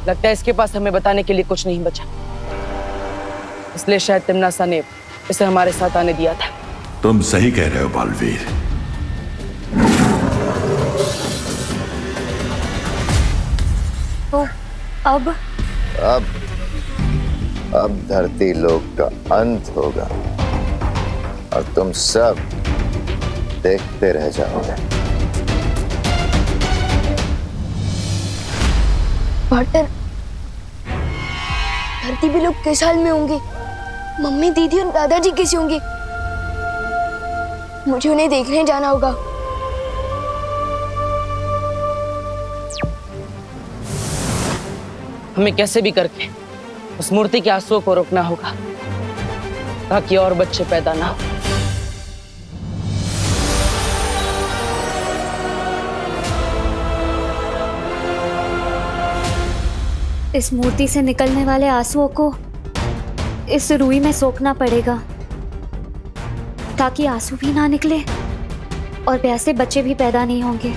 लगता है इसके पास हमें बताने के लिए कुछ नहीं बचा, इसलिए शायद तिमनासा ने इसे हमारे साथ आने दिया था। तुम सही कह रहे हो बालवीर। तो अब धरती लोक का अंत होगा और तुम सब देखते रह जाओगे। पार्टनर, धरती पे लोग किस हाल में होंगे? मम्मी, दीदी और दादाजी कैसे होंगे? मुझे उन्हें देखने जाना होगा। हमें कैसे भी करके उस मूर्ति के आंसुओं को रोकना होगा ताकि और बच्चे पैदा ना हो। इस मूर्ति से निकलने वाले आंसुओं को इस रुई में सोखना पड़ेगा ताकि आंसू भी ना निकले और प्यासे बच्चे भी पैदा नहीं होंगे।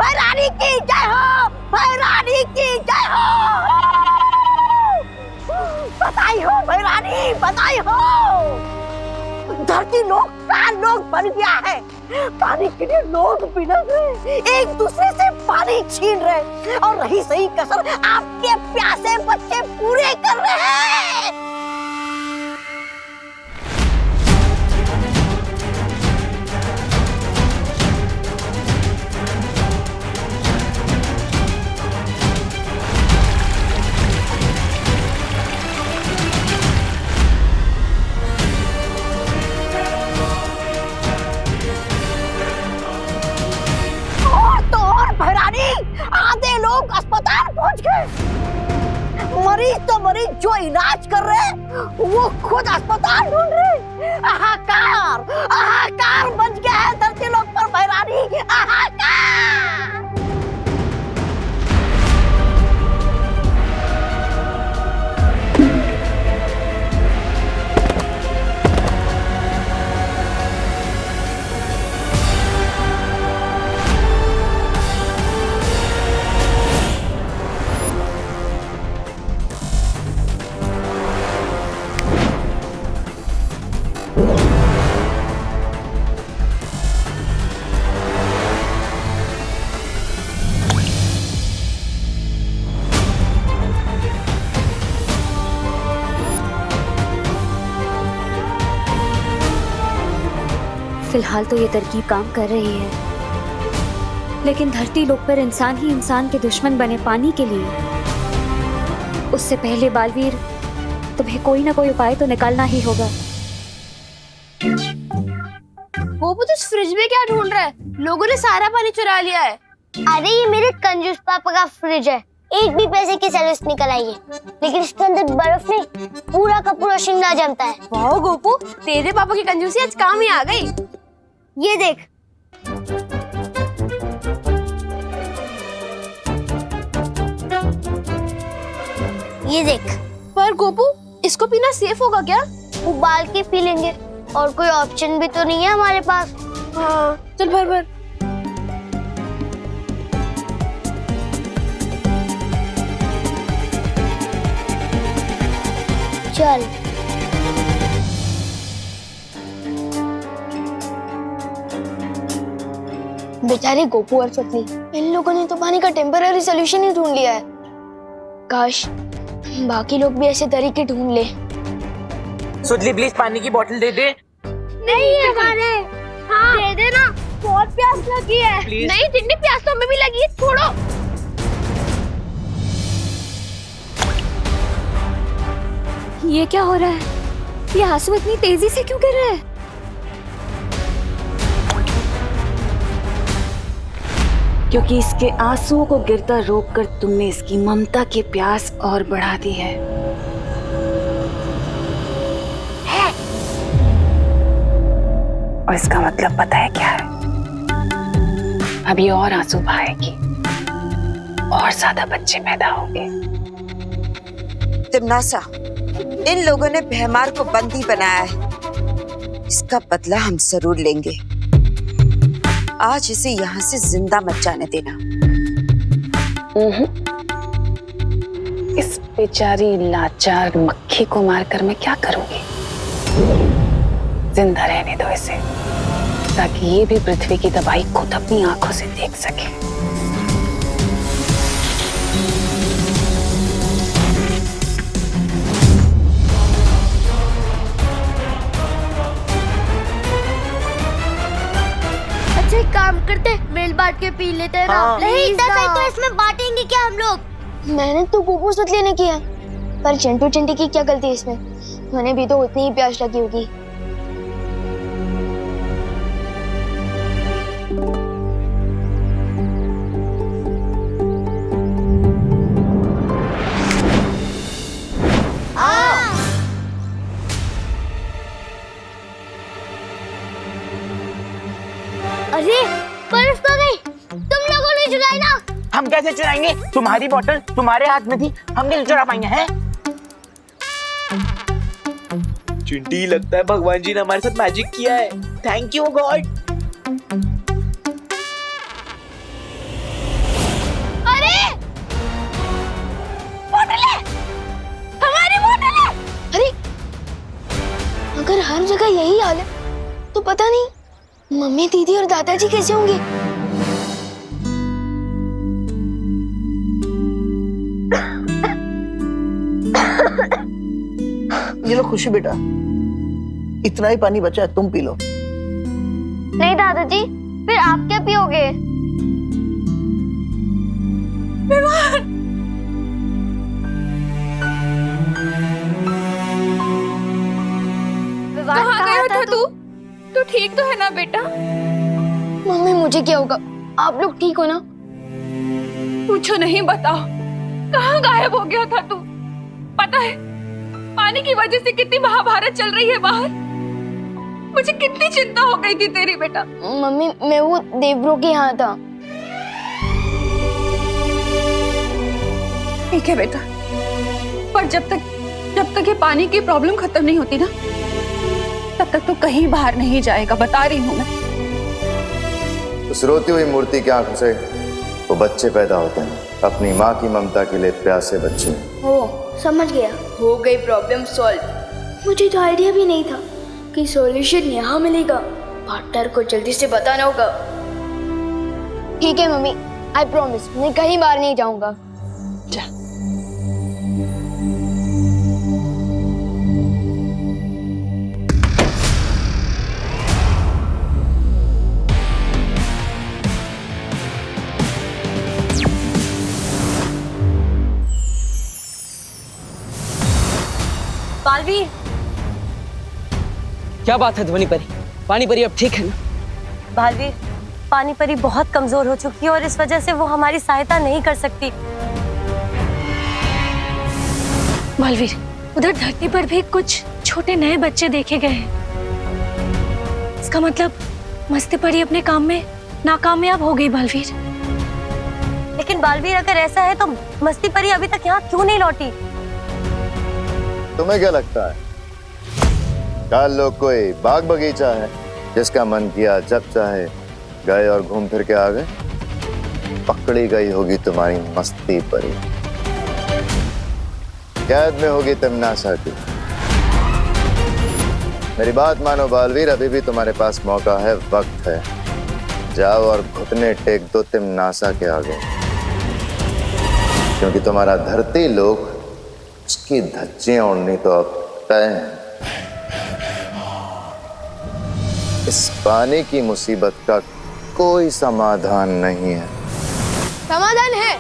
भैरानी की जय हो, भैरानी की जय हो। बधाई हो भैरानी, बधाई हो। धरती लोग का लोग बन गया है। पानी के लिए लोग बिलख रहे, एक दूसरे से पानी छीन रहे और रही सही कसर आपके प्यासे बच्चे पूरे कर रहे हैं। आधे लोग अस्पताल पहुंच गए। मरीज तो मरीज जो इलाज कर रहे हैं वो खुद अस्पताल ढूंढ रहे। हाहाकार, हाहाकार बच गया है धरती लोग पर भैरानी, हाहाकार। फिलहाल तो ये तरकीब काम कर रही है, लेकिन धरती लोक पर इंसान ही इंसान के दुश्मन बने पानी के लिए, उससे पहले बालवीर तुम्हें कोई ना कोई उपाय तो निकालना ही होगा। वो तो इस फ्रिज में क्या ढूंढ रहा है? लोगों ने सारा पानी चुरा लिया है। अरे ये मेरे कंजूस पापा का फ्रिज है, एक भी पैसे की सर्विस निकल आई है, लेकिन इसके अंदर बर्फ नहीं, पूरा का पूरा शिमला जमता है। वाह गोपू, तेरे पापा की कंजूसी आज काम ही आ गई। ये देख, ये देख। पर गोपू, इसको पीना सेफ होगा क्या? उबाल के पी लेंगे, और कोई ऑप्शन भी तो नहीं है हमारे पास। हाँ चल भर भर। चल। बेचारे गोपू और सुतली, इन लोगों ने तो पानी का टेम्पररी सोल्यूशन ही ढूंढ लिया है। काश बाकी लोग भी ऐसे तरीके ढूंढ ले। सुतली प्लीज पानी की बोतल दे दे। नहीं है हमारे। हाँ दे दे ना, बहुत प्यास लगी है। नहीं जितनी प्यास तो हमें भी लगी है, छोड़ो। ये क्या हो रहा है? ये आंसू इतनी तेजी से क्यों गिर रहे हैं? क्योंकि इसके आंसुओं को गिरता रोककर तुमने इसकी ममता की प्यास और बढ़ा दी है। और इसका मतलब पता है क्या है? अब ये और आंसू बहाएगी और ज्यादा बच्चे पैदा होंगे। तिमनासा, इन लोगों ने भैमार को बंदी बनाया है। इसका बदला हम जरूर लेंगे। आज इसे यहाँ से जिंदा मत जाने देना। इस बेचारी लाचार मक्खी को मारकर मैं क्या करूंगी? जिंदा रहने दो इसे, ताकि ये भी पृथ्वी की तबाही खुद अपनी आंखों से देख सके। अच्छा एक काम करते, मिल बांट के पी लेते हैं ना। नहीं तो इसमें बांटेंगे क्या हम लोग? मैंने तो गोपू सुतली ने किया, पर चिंटू चिंटी की क्या गलती इसमें? मैंने भी तो उतनी ही प्यास लगी होगी। अरे बर्फ तो गई, तुम लोगों ने चुराई ना। हम कैसे चुराएंगे? तुम्हारी बोतल तुम्हारे हाथ में थी, हम नहीं चुरा पाएंगे हैं? चिंटी, लगता है भगवान जी ने हमारे साथ मैजिक किया है। Thank you God. अरे बोतलें, हमारी बोतलें। अरे अगर हर जगह यही हाल है तो पता नहीं मम्मी, दीदी और दादाजी कैसे होंगे? ये लो खुशी बेटा, इतना ही पानी बचा है, तुम पी लो। नहीं दादाजी, फिर आप क्या पियोगे? कहाँ गया था तू? तू ठीक तो है ना बेटा? मम्मी मुझे क्या होगा? आप लोग ठीक हो ना? पूछो नहीं, बताओ कहाँ गायब हो गया था तू? पता है पानी की वजह से कितनी महाभारत चल रही है बाहर। मुझे कितनी चिंता हो गई थी तेरी बेटा। मम्मी मैं वो देवब्रो के यहाँ था। ठीक है बेटा, पर जब तक ये पानी की प्रॉब्लम खत्म नहीं होती ना, तब तक तो कहीं बाहर नहीं जाएगा, बता रही हूँ मैं। उस रोती हुई मूर्ति की आंखों से वो बच्चे पैदा होते हैं, अपनी माँ की ममता के लिए प्यासे बच्चे। ओ समझ गया, हो गई प्रॉब्लम सॉल्व। मुझे तो आइडिया भी नहीं था कि सॉल्यूशन यहाँ मिलेगा। पार्टनर को जल्दी से बताना होगा। ठीक है मम्मी, आई प्रॉमिस मैं कहीं बाहर नहीं जाऊंगा। बालवीर, क्या बात है ध्वनि परी? पानी परी अब ठीक है ना? बालवीर, पानी परी बहुत कमजोर हो चुकी है और इस वजह से वो हमारी सहायता नहीं कर सकती। बालवीर, उधर धरती पर भी कुछ छोटे नए बच्चे देखे गए हैं। इसका मतलब मस्ती परी अपने काम में नाकामयाब हो गई। बालवीर, लेकिन बालवीर अगर ऐसा है तो मस्ती परी अभी तक यहाँ क्यों नहीं लौटी? तुम्हें क्या लगता है कल लोग कोई बाग बगीचा है जिसका मन किया जब चाहे गए और घूम फिर के आ गए? पकड़ी गई होगी तुम्हारी मस्ती परी, कैद में होगी तिमनासा की। मेरी बात मानो बालवीर, अभी भी तुम्हारे पास मौका है, वक्त है। जाओ और घुटने टेक दो तिमनासा के आगे, क्योंकि तुम्हारा धरती लोक उसकी धज्जियां उड़नी तो अब तय है। इस पानी की मुसीबत का कोई समाधान नहीं है। समाधान है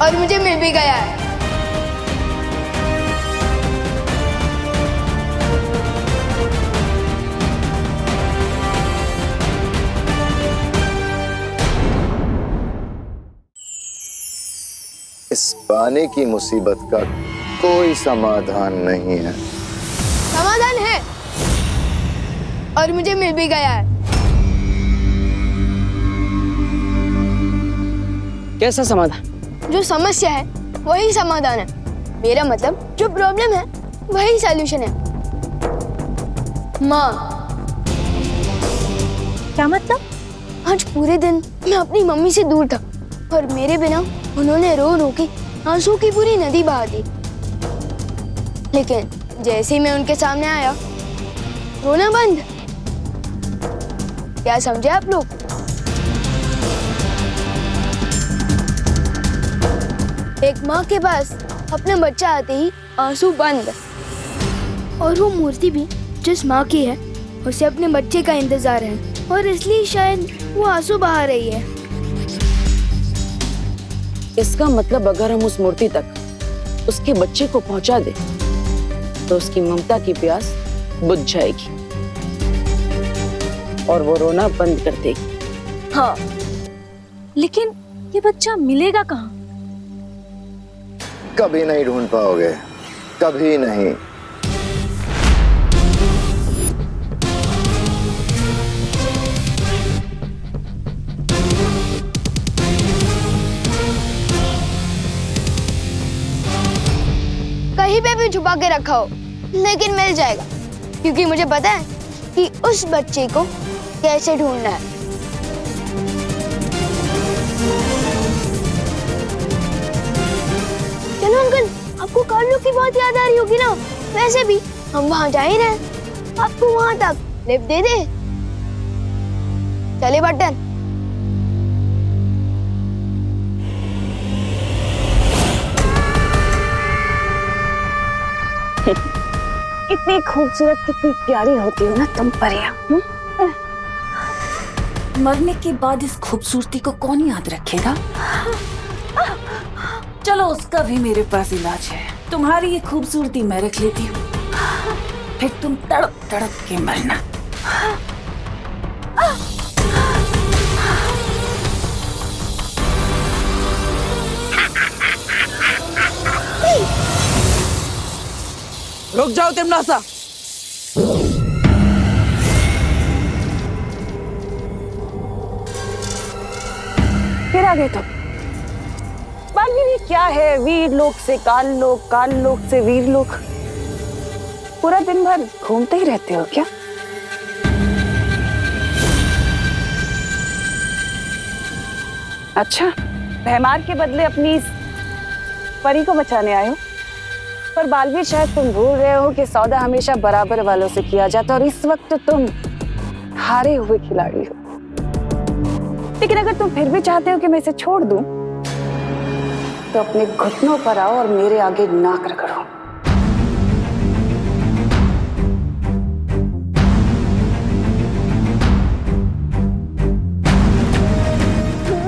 और मुझे मिल भी गया है। इस पानी की मुसीबत का कोई समाधान नहीं है। समाधान है और मुझे मिल भी गया है। कैसा समाधान? जो समस्या है वही समाधान है। मेरा मतलब जो प्रॉब्लम है वही सॉल्यूशन है। माँ, क्या मतलब? आज पूरे दिन मैं अपनी मम्मी से दूर था और मेरे बिना उन्होंने रो रो के आंसू की पूरी नदी बहा दी। लेकिन जैसे ही मैं उनके सामने आया, रोना बंद। क्या समझे आप लोग? एक माँ के पास अपना बच्चा आते ही आंसू बंद, और वो मूर्ति भी जिस माँ की है उसे अपने बच्चे का इंतजार है और इसलिए शायद वो आंसू बहा रही है। इसका मतलब अगर हम उस मूर्ति तक उसके बच्चे को पहुंचा दे तो उसकी ममता की प्यास बुझ जाएगी और वो रोना बंद कर देगी। हाँ, लेकिन ये बच्चा मिलेगा कहाँ? कभी नहीं ढूंढ पाओगे, कभी नहीं। कहीं पे भी छुपा के रखा हो, लेकिन मिल जाएगा, क्योंकि मुझे पता है कि उस बच्चे को कैसे ढूंढना है। चलो अंकल, आपको कार्लो की बहुत याद आ रही होगी ना? वैसे भी हम वहाँ जा ही रहे हैं, आपको वहाँ तक लिफ्ट दे दे। चले बटन। कितनी खूबसूरत, कितनी प्यारी होती हो ना तुम परियां। मरने के बाद इस खूबसूरती को कौन याद रखेगा? चलो, उसका भी मेरे पास इलाज है। तुम्हारी ये खूबसूरती मैं रख लेती हूँ, फिर तुम तड़प तड़प के मरना। रुक जाओ तिमनासा। फिर आ गए तुम। बालवीर, ये क्या है? वीर लोक से काल लोक, काल लोक से वीर लोक। पूरा दिन भर घूमते ही रहते हो क्या? अच्छा, भैमार के बदले अपनी इस परी को बचाने आए हो? पर बालवीर, शायद तुम भूल रहे हो कि सौदा हमेशा बराबर वालों से किया जाता है और इस वक्त तुम हारे हुए खिलाड़ी हो। लेकिन अगर तुम फिर भी चाहते हो कि मैं इसे छोड़ दूं, तो अपने घुटनों पर आओ और मेरे आगे नाक रगड़ो।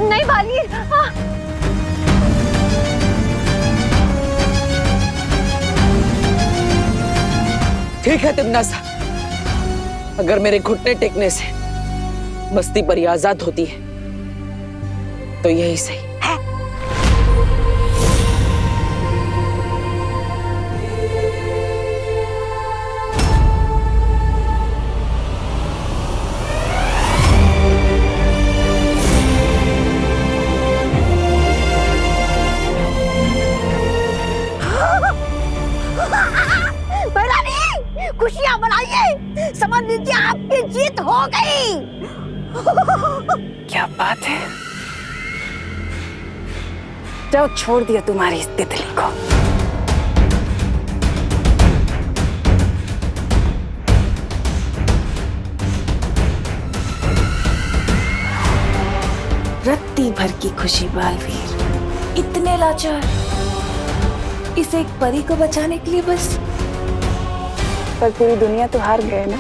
नहीं बालवीर, ठीक है तिमनासा, अगर मेरे घुटने टेकने से मस्ती परी आजाद होती है तो यही सही है। खुशियां मनाइए। समझ लीजिए आपकी जीत हो गई। क्या बात है, जाओ छोड़ दिया तुम्हारी इस तितली को। रत्ती भर की खुशी बालवीर, इतने लाचार, इसे एक परी को बचाने के लिए बस। पर पूरी दुनिया तो हार गए ना,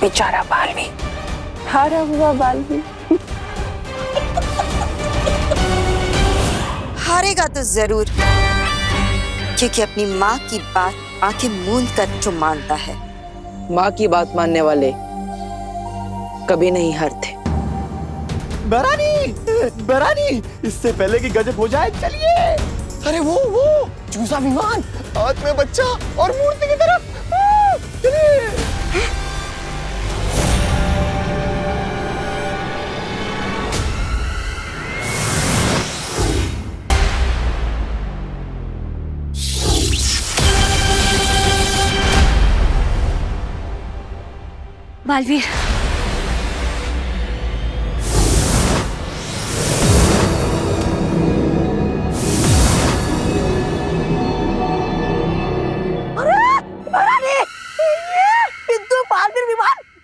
बेचारा बालवीर, हारा हुआ बालवीर। हारेगा तो जरूर, क्योंकि अपनी माँ की बात आंखें मूंद कर जो मानता है। माँ की बात मानने वाले कभी नहीं हारते। बरानी, इससे पहले कि गजब हो जाए चलिए। अरे वो चूसा विमान, हाथ में बच्चा और मूर्ति की तरफ चलिए। बालवीर,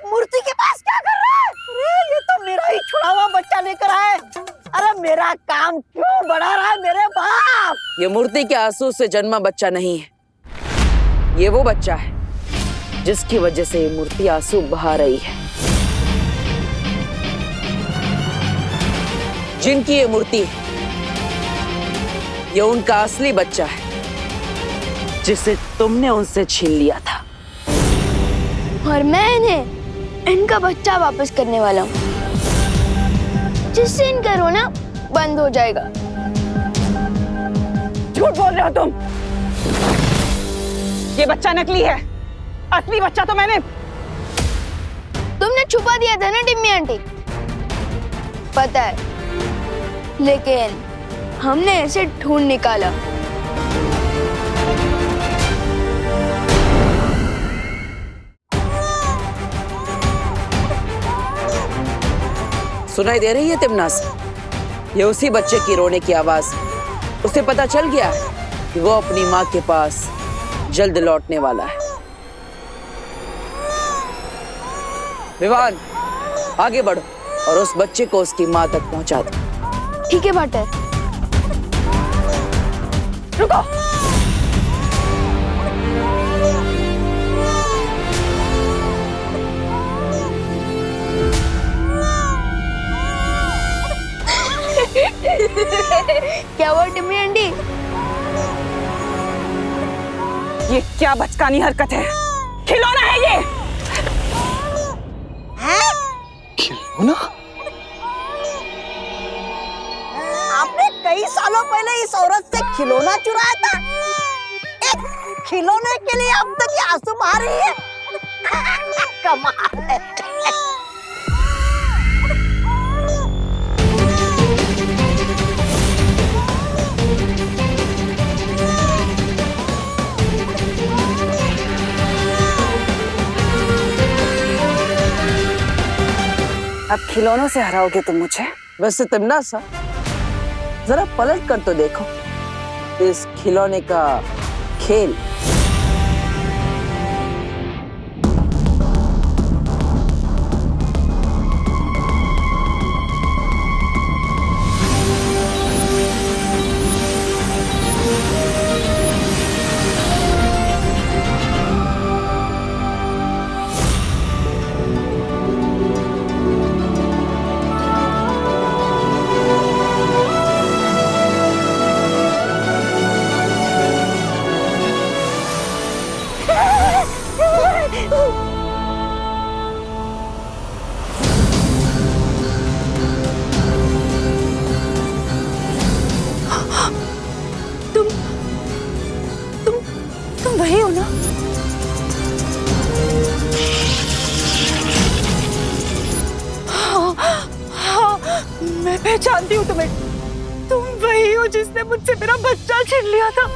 मूर्ति के पास क्या कर रहा है? अरे ये तो मेरा ही छुड़ा हुआ बच्चा लेकर आए। अरे मेरा काम क्यों बढ़ा रहा है मेरे बाप? ये मूर्ति के आंसू से जन्मा बच्चा नहीं है, ये वो बच्चा है जिसकी वजह से ये मूर्ति आंसू बहा रही है। जिनकी ये मूर्ति है, ये उनका असली बच्चा है जिसे तुमने उनसे छीन लिया था। और मैं इन्हें इनका बच्चा वापस करने वाला हूँ, जिससे इनका रोना बंद हो जाएगा। झूठ बोल रहे हो तुम, ये बच्चा नकली है, असली बच्चा तो मैंने। तुमने छुपा दिया था ना टिम्मी आंटी, पता है, लेकिन हमने इसे ढूंढ निकाला। सुनाई दे रही है तिमनास? ये उसी बच्चे की रोने की आवाज। उसे पता चल गया है कि वो अपनी माँ के पास जल्द लौटने वाला है। विवान, आगे बढ़ो और उस बच्चे को उसकी माँ तक पहुंचा दो। ठीक है बाटर। रुको, क्या हुआ टिम्मी आंटी? ये क्या बचकानी हरकत है? खिलौना है ये। खिलौना? आपने कई सालों पहले इस औरत से खिलौना चुराया था। एक खिलौने के लिए अब तक ये आंसू बहा रही है। कमाल है। अब खिलौनों से हराओगे तुम मुझे? वैसे तिमनास, जरा पलट कर तो देखो इस खिलौने का खेल। तुम वही हो ना? हाँ, मैं पहचानती हूँ तुम्हें। तुम वही हो जिसने मुझसे मेरा बच्चा छीन लिया था।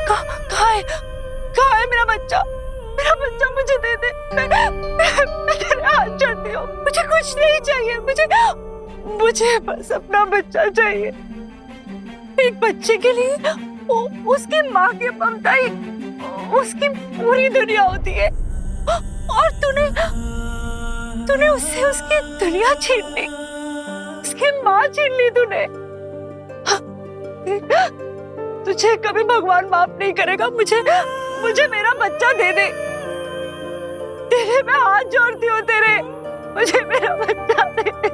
कहाँ है मेरा बच्चा? मेरा बच्चा मुझे दे दे। मैं तेरे हाथ जोड़ती हूँ, मुझे कुछ नहीं चाहिए, मुझे बस अपना बच्चा चाहिए। एक बच्चे के लिए उसकी माँ की ममता ही उसकी पूरी दुनिया होती है, और तूने उससे उसकी दुनिया छीन ली, उसकी माँ छीन ली तूने। तुझे कभी भगवान माफ नहीं करेगा। मुझे मेरा बच्चा दे दे, तेरे मैं हाथ जोड़ती हूँ तेरे, मुझे मेरा बच्चा दे दे।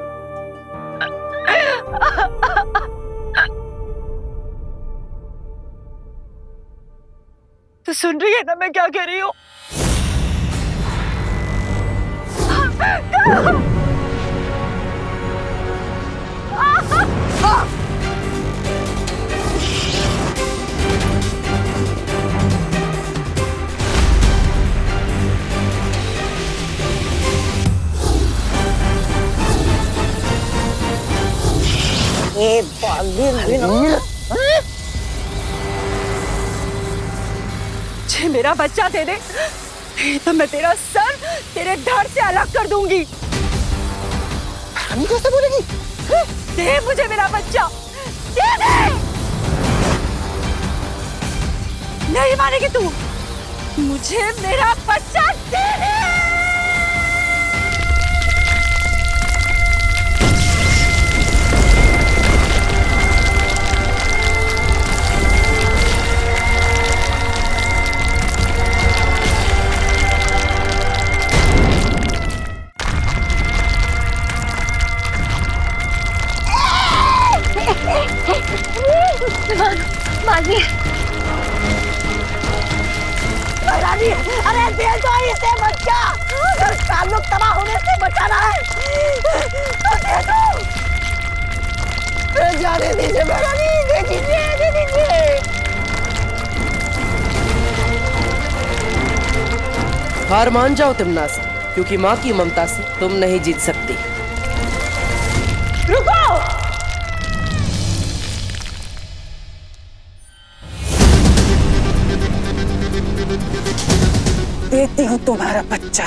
तो सुन रही है ना मैं क्या कह रही हूँ? मुझे मेरा बच्चा दे दे, तो मैं तेरा सर तेरे धड़ से अलग कर दूंगी। कैसे बोलेगी? दे मुझे मेरा बच्चा, दे दे। नहीं मानेगी तू, मुझे मेरा बच्चा दे दे। मानिए रानी, अरे दे दो इसे बच्चा, अगर ताल्लुक तबाह होने से बचाना है तो दे दो। जाने दीजिए रानी, दे दीजिए। हार मान जाओ तिमनासा, क्योंकि माँ की ममता से तुम नहीं जीत सकती। रुको, देती हूँ तुम्हारा बच्चा।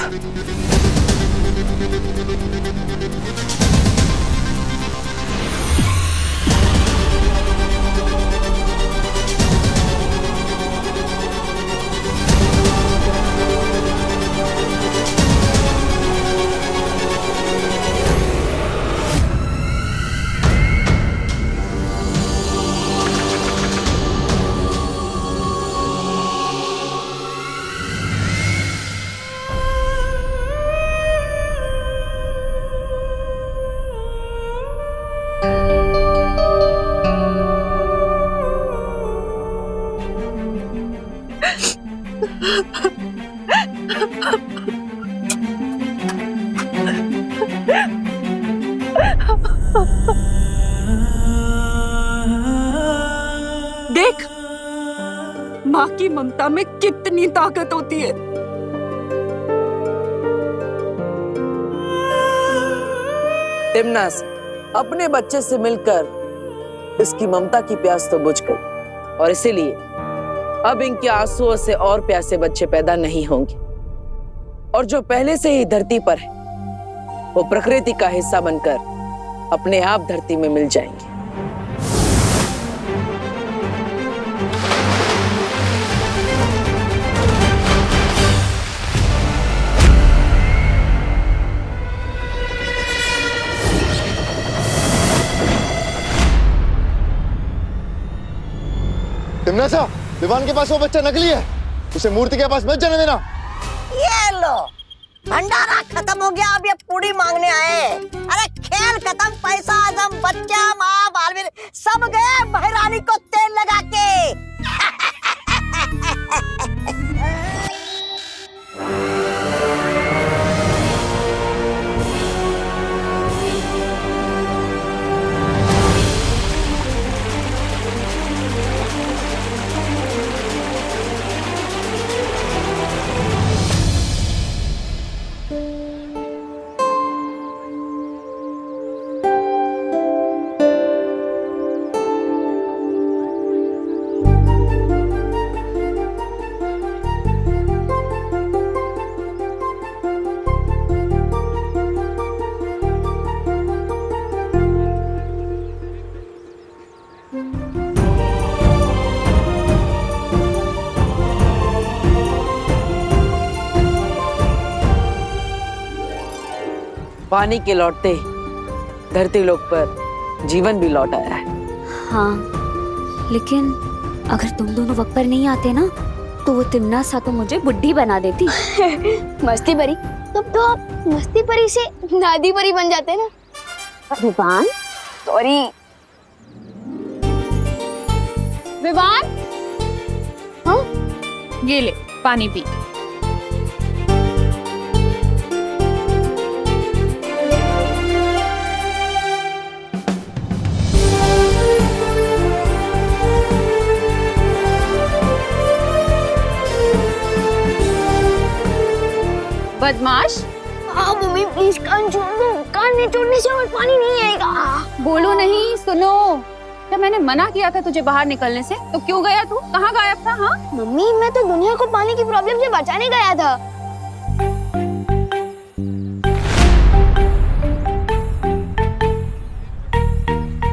देख, माँ की ममता में कितनी ताकत होती है। तिमनास, अपने बच्चे से मिलकर इसकी ममता की प्यास तो बुझ गई, और इसीलिए अब इनके आंसुओं से और प्यासे बच्चे पैदा नहीं होंगे, और जो पहले से ही धरती पर है वो प्रकृति का हिस्सा बनकर अपने आप धरती में मिल जाएंगे। तिमनासा, विवान के पास वो बच्चा नकली है, उसे मूर्ति के पास मत जाने देना। ये लो, भंडारा खत्म हो गया, अब ये पूरी मांगने आए। अरे खेल खत्म, पैसा आदम, बच्चा, माँ, बालवीर सब गए महारानी को तेल लगा के। पानी के लौटते ही धरती लोक पर जीवन भी लौट आया है। हाँ, लेकिन अगर तुम दोनों वक्त पर नहीं आते ना तो वो तिमना सा तो मुझे बुड्ढी बना देती। मस्ती परी, तब तो आप मस्ती परी से दादी परी बन जाते ना। विवान, सॉरी। विवान, हाँ? ये ले पानी पी। बदमाश। हाँ मम्मी प्लीज कान छोड़ दो, कान नहीं छोड़ने से और पानी नहीं आएगा। बोलो नहीं, सुनो। जब मैंने मना किया था तुझे बाहर निकलने से तो क्यों गया तू? कहाँ गायब था? हाँ मम्मी, मैं तो दुनिया को पानी की प्रॉब्लम से बचाने गया था।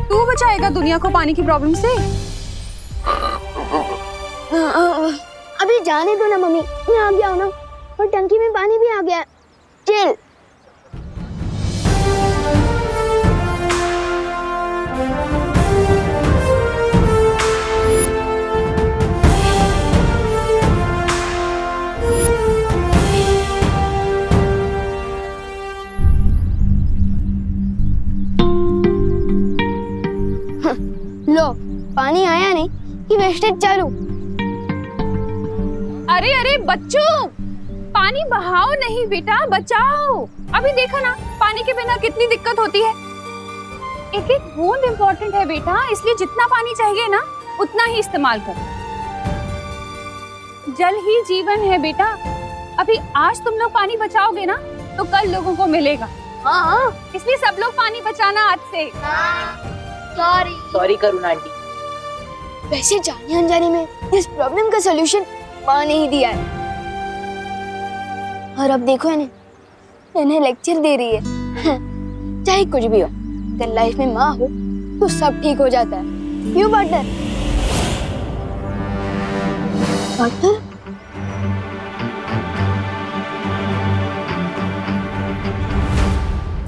तू बचाएगा दुनिया को पानी की प्रॉब्लम से? अभी जाने दो ना मम्मी, मैं आ गया हूँ ना, और टंकी में पानी भी आ गया। चिल। लो, पानी आया नहीं कि वेस्टेज चालू। अरे अरे बच्चों, पानी बहाओ नहीं बेटा, बचाओ। अभी देखो ना, पानी के बिना कितनी दिक्कत होती है। एक एक बूंद इम्पोर्टेंट है बेटा, इसलिए जितना पानी चाहिए ना उतना ही इस्तेमाल करो। जल ही जीवन है बेटा। अभी आज तुम लोग पानी बचाओगे ना तो कल लोगों को मिलेगा। हाँ, इसलिए सब लोग पानी बचाना आज से। सॉरी करुणा आंटी। वैसे जाने अनजाने में इस प्रॉब्लम का सलूशन माँ ने ही दिया है। और अब देखो इन्हें लेक्चर दे रही है। चाहे कुछ भी हो, अगर लाइफ में माँ हो तो सब ठीक हो जाता है। क्यों पार्टनर? पार्टनर?